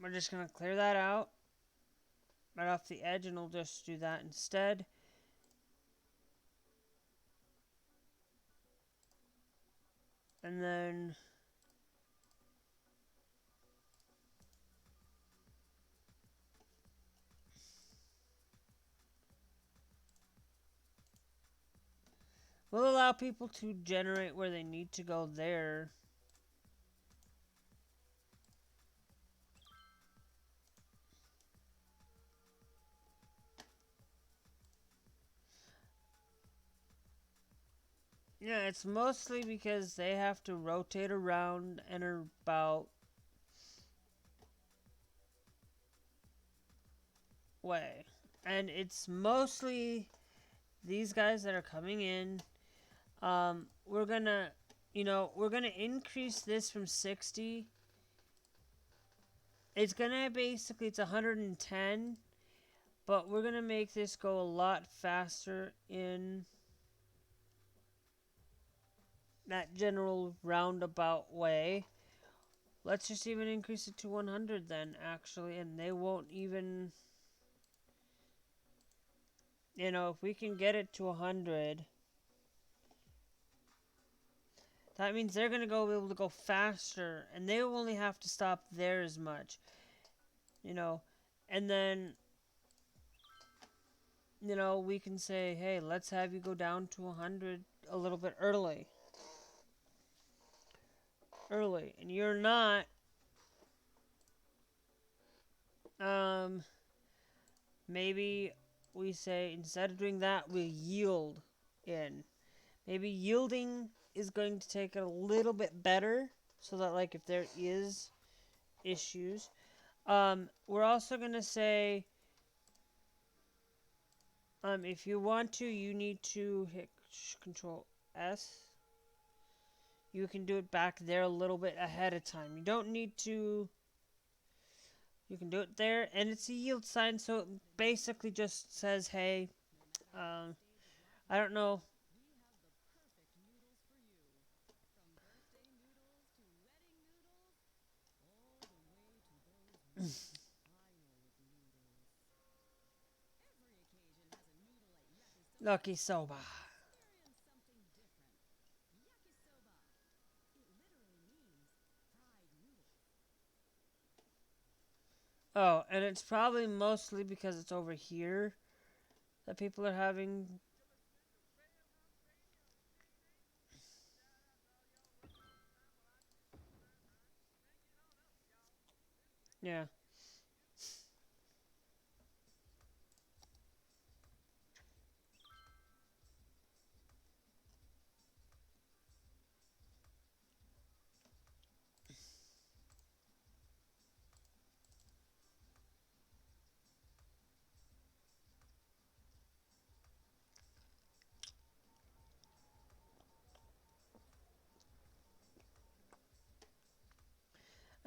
We're just going to clear that out right off the edge and we'll just do that instead. And then we'll allow people to generate where they need to go there. Yeah, it's mostly because they have to rotate around and about way. And it's mostly these guys that are coming in. We're gonna, we're gonna increase this from 60. It's gonna basically, it's 110, but we're gonna make this go a lot faster in that general roundabout way. Let's just even increase it to 100 then, actually, and they won't even, if we can get it to 100, that means they're going to be able to go faster, and they will only have to stop there as much, and then, we can say, hey, let's have you go down to 100 a little bit early, and you're not, maybe we say, instead of doing that, we yield in. Maybe yielding is going to take it a little bit better so that, like, if there is issues, we're also going to say, if you want to, you need to hit Control S. You can do it back there a little bit ahead of time. You don't need to. You can do it there, and it's a yield sign, so it basically just says, hey, I don't know. Lucky soba. Oh, and it's probably mostly because it's over here that people are having. Yeah.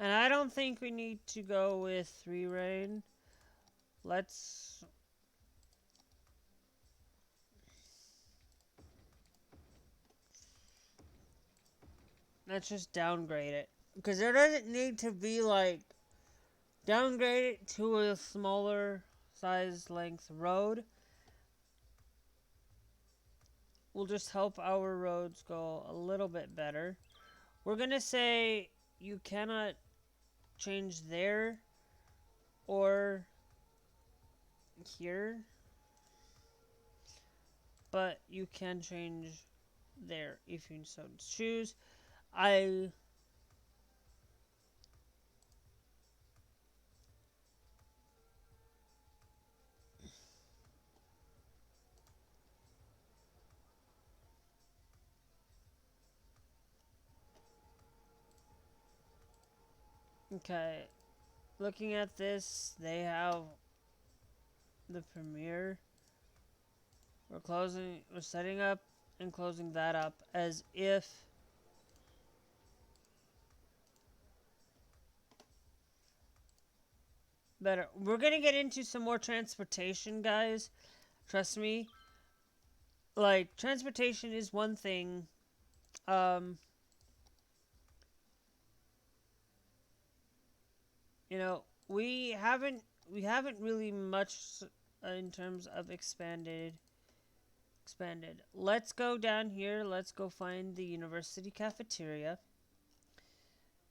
And I don't think we need to go with 3 rain. Let's let's just downgrade it. Because there doesn't need to be like downgrade it to a smaller size length road. Will just help our roads go a little bit better. We're gonna say you cannot change there or here, but you can change there if you so choose. I okay. Looking at this, they have the premiere. We're setting up and closing that up as if better. We're gonna get into some more transportation, guys. Trust me. Like, transportation is one thing. Um, you know, we haven't really much in terms of expanded. Let's go down here. Let's go find the university cafeteria.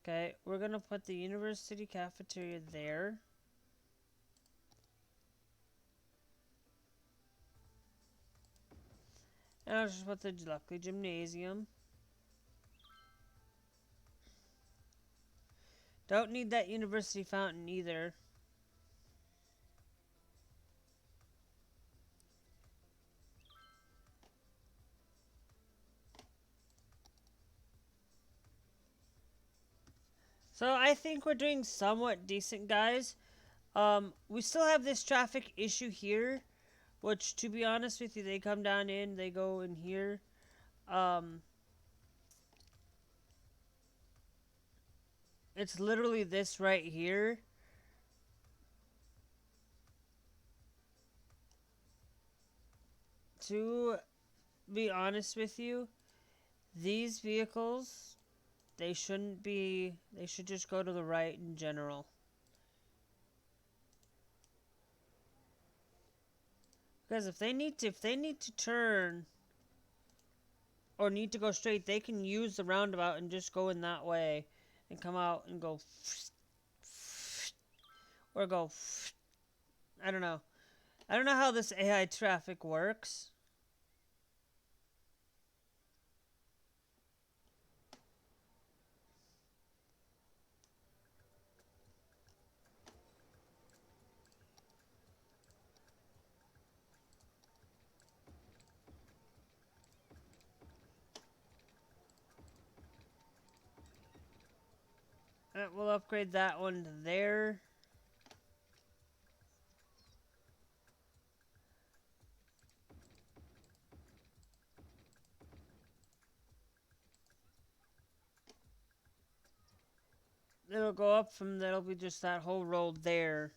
Okay, we're gonna put the university cafeteria there. And I'll just put the luckily gymnasium. Don't need that university fountain either. So I think we're doing somewhat decent, guys. We still have this traffic issue here, which, to be honest with you, they come down in, they go in here. Um, it's literally this right here. To be honest with you, these vehicles, they should just go to the right in general. Because if they need to turn or need to go straight, they can use the roundabout and just go in that way and come out and go or go I don't know. I don't know how this AI traffic works. We'll upgrade that one to there. It'll go up from that'll be just that whole road there.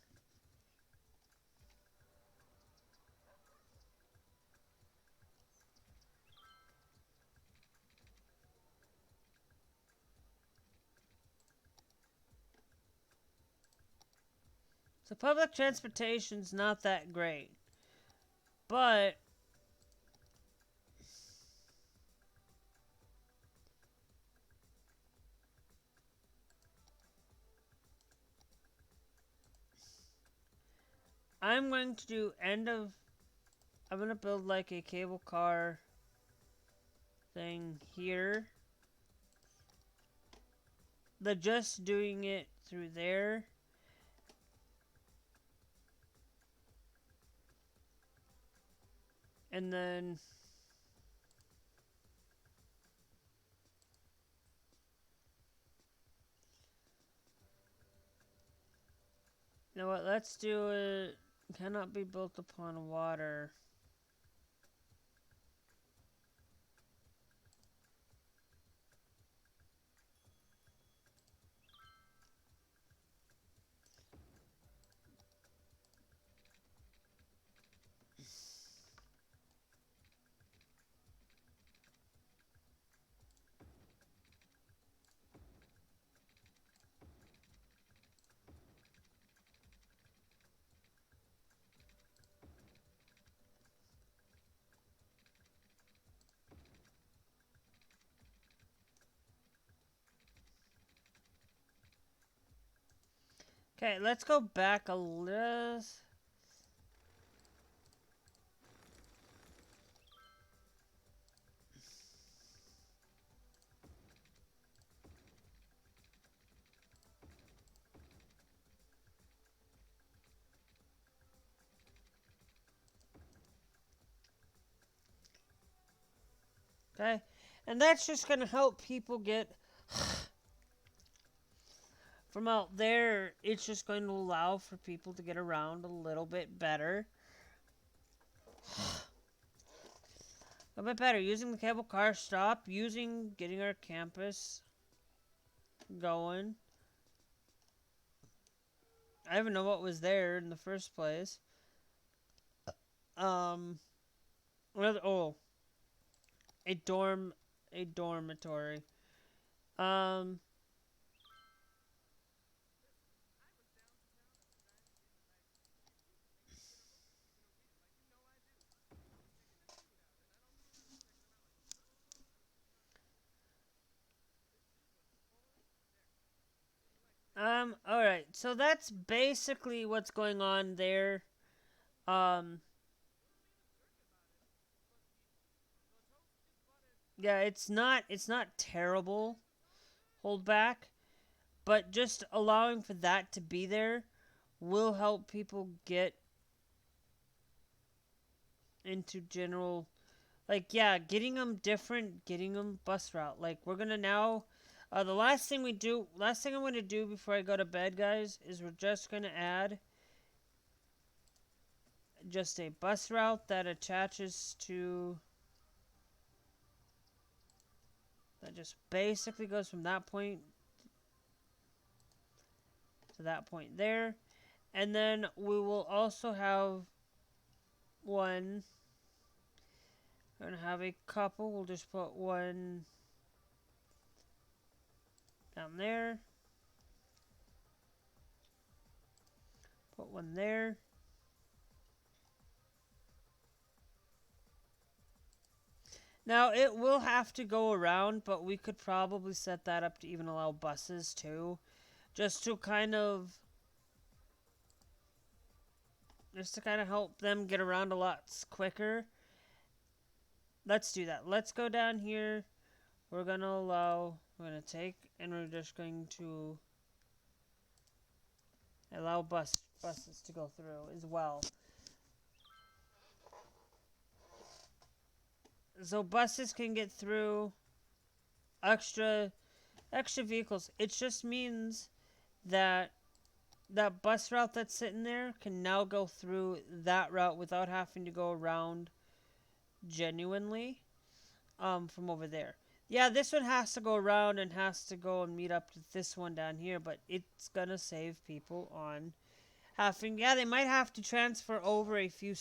So public transportation's not that great. But I'm going to do I'm going to build like a cable car thing here. They're just doing it through there. And then you know what? Let's do it. Cannot be built upon water. Okay, let's go back a little. Okay, and that's just going to help people get from out there. It's just going to allow for people to get around a little bit better. A bit better. Using the cable car stop. Getting our campus going. I don't even know what was there in the first place. Oh, a dormitory. Um, alright, so that's basically what's going on there. Um, yeah, it's not terrible hold back, but just allowing for that to be there will help people get into general, like, yeah, getting them bus route. Like, we're gonna now, the last thing I'm gonna do before I go to bed, guys, is we're just gonna add just a bus route that attaches to, that just basically goes from that point to that point there. And then we will also have one, we're gonna have a couple, we'll just put one down there, put one there. Now, it will have to go around, but we could probably set that up to even allow buses, too. Just to kind of... Just to kind of help them get around a lot quicker. Let's do that. Let's go down here. We're going to allow... We're going to take... And we're just going to... Allow buses to go through as well. So buses can get through extra vehicles. It just means that that bus route that's sitting there can now go through that route without having to go around genuinely from over there. Yeah, this one has to go around and has to go and meet up to this one down here, but it's gonna save people on having. Yeah, they might have to transfer over a few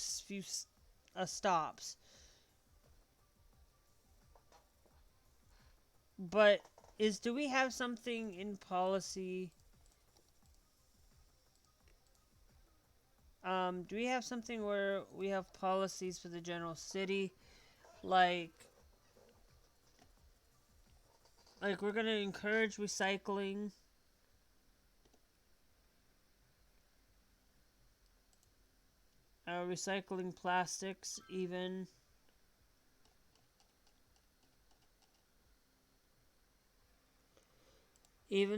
stops, but do we have something in policy? Do we have something where we have policies for the general city? Like we're gonna encourage recycling. Recycling plastics, even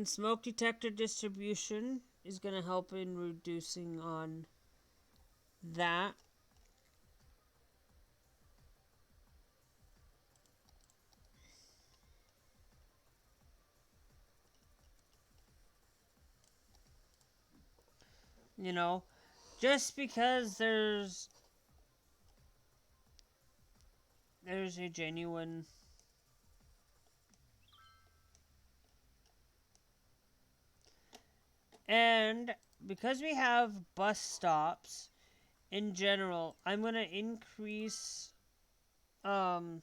smoke detector distribution is gonna help in reducing on that. You know, just because there's a genuine and because we have bus stops in general, I'm gonna increase um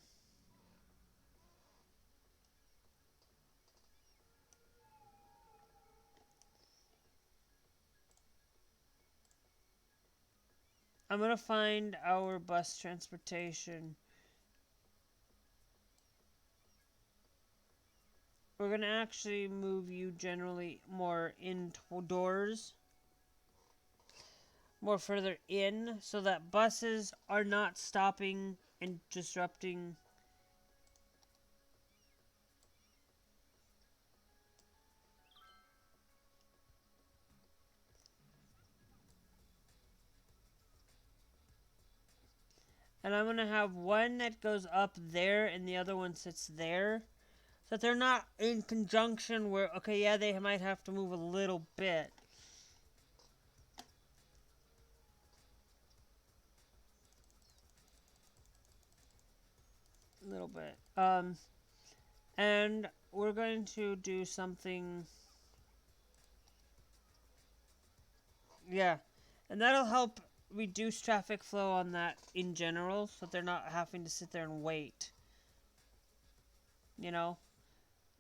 I'm gonna find our bus transportation. We're gonna actually move you generally more indoors, more further in, so that buses are not stopping and disrupting. And I'm gonna have one that goes up there and the other one sits there. So that they're not in conjunction where, okay, yeah, they might have to move a little bit. A little bit. And we're going to do something. Yeah. And that'll help reduce traffic flow on that in general so they're not having to sit there and wait. You know?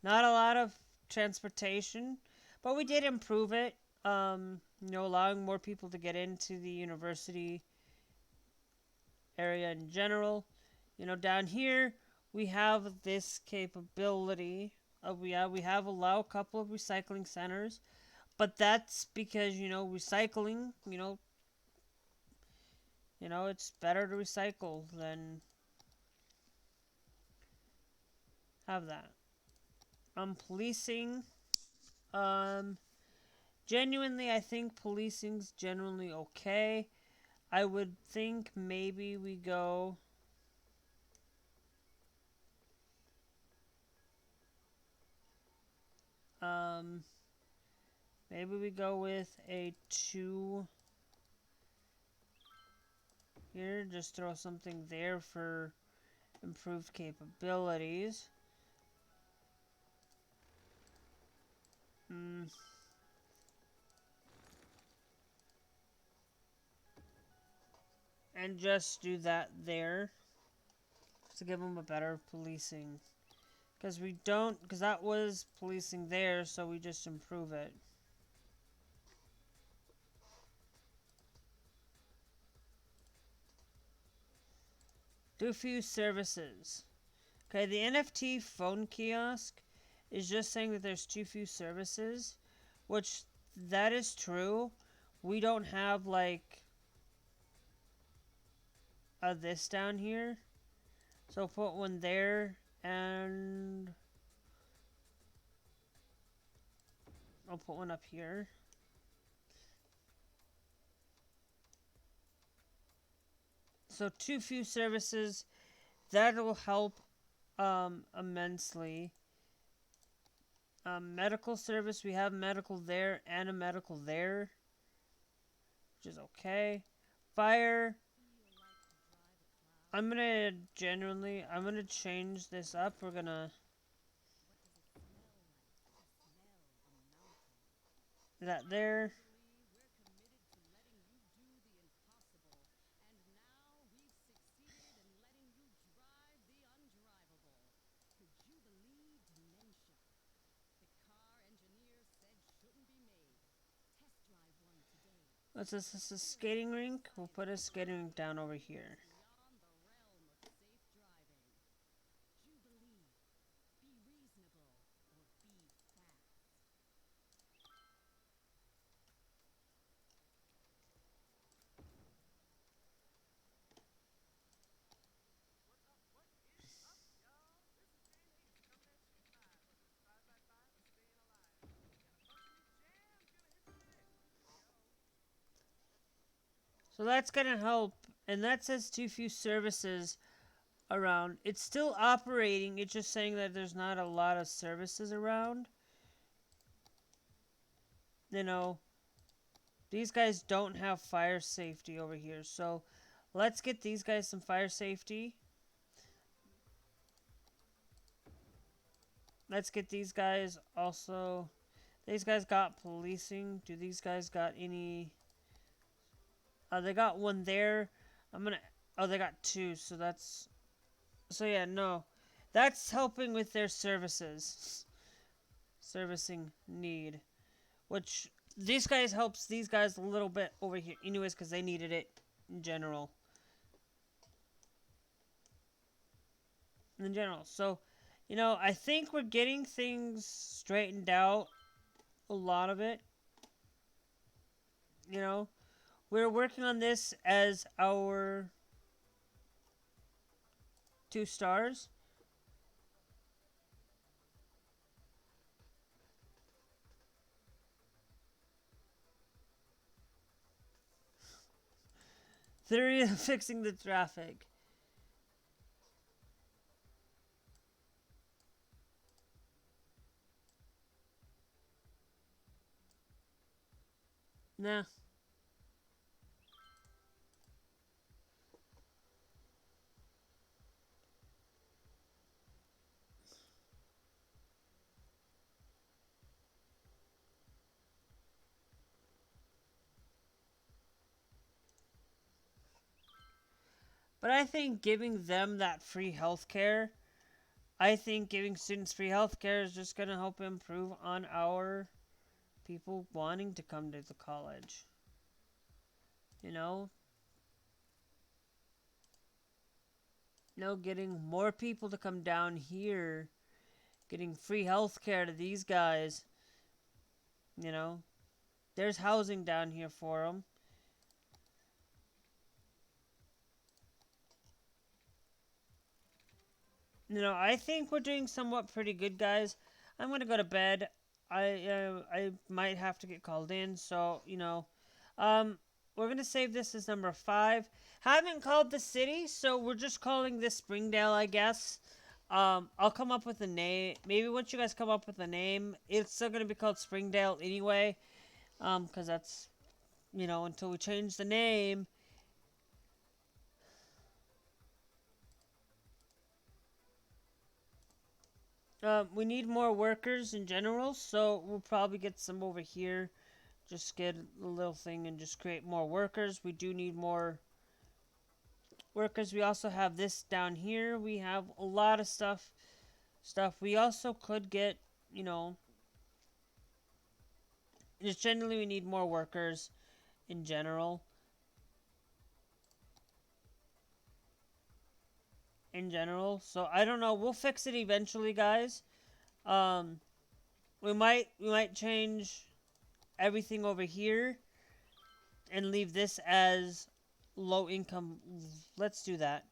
Not a lot of transportation, but we did improve it. Allowing more people to get into the university area in general. Down here we have this capability. We have allow a couple of recycling centers, but that's because recycling. It's better to recycle than have that. Policing. Um, Genuinely, I think policing's generally okay. I would think maybe we go. Um, Maybe we go with a 2 here. Just throw something there for improved capabilities. Mm. And just do that there to give them a better policing. Because that was policing there, so we just improve it. Do few services. Okay, the NFT phone kiosk is just saying that there's too few services, which that is true. We don't have like this down here, so put one there, and I'll put one up here. So too few services, that will help immensely. Medical service, we have medical there and a medical there, which is okay. Fire, I'm gonna change this up. We're gonna that there. What's this? This is a skating rink. We'll put a skating rink down over here. So that's gonna help. And that says too few services around. It's still operating. It's just saying that there's not a lot of services around. You know, these guys don't have fire safety over here. So let's get these guys some fire safety. Let's get these guys also. These guys got policing. Do these guys got any? They got one there. I'm gonna. Oh, they got two. So that's. So yeah, no, that's helping with their services. Servicing need, which these guys helps these guys a little bit over here, anyways, because they needed it in general. So, you know, I think we're getting things straightened out. A lot of it. You know, we're working on this as our 2 stars. Theory of fixing the traffic. Nah. But I think giving them that free healthcare, I think giving students free healthcare is just going to help improve on our people wanting to come to the college. You know? Getting more people to come down here, getting free healthcare to these guys. You know? There's housing down here for them. I think we're doing somewhat pretty good, guys. I'm gonna go to bed. I might have to get called in, so we're gonna save this as number 5. Haven't called the city, so we're just calling this Springdale, I guess. I'll come up with a name. Maybe once you guys come up with a name, it's still gonna be called Springdale anyway. Because that's until we change the name. We need more workers in general, so we'll probably get some over here. Just get a little thing and just create more workers. We do need more workers. We also have this down here. We have a lot of stuff. We also could get, just generally we need more workers in general. So I don't know. We'll fix it eventually, guys. We might change everything over here and leave this as low income. Let's do that.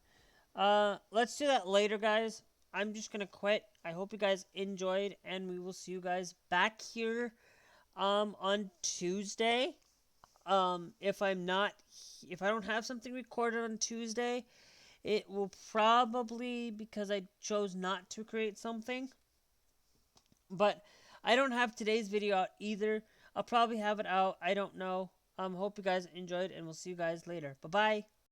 Let's do that later, guys. I'm just gonna quit. I hope you guys enjoyed, and we will see you guys back here on Tuesday. If I don't have something recorded on Tuesday, it will probably because I chose not to create something. But I don't have today's video out either. I'll probably have it out. I don't know. Hope you guys enjoyed, and we'll see you guys later. Bye-bye.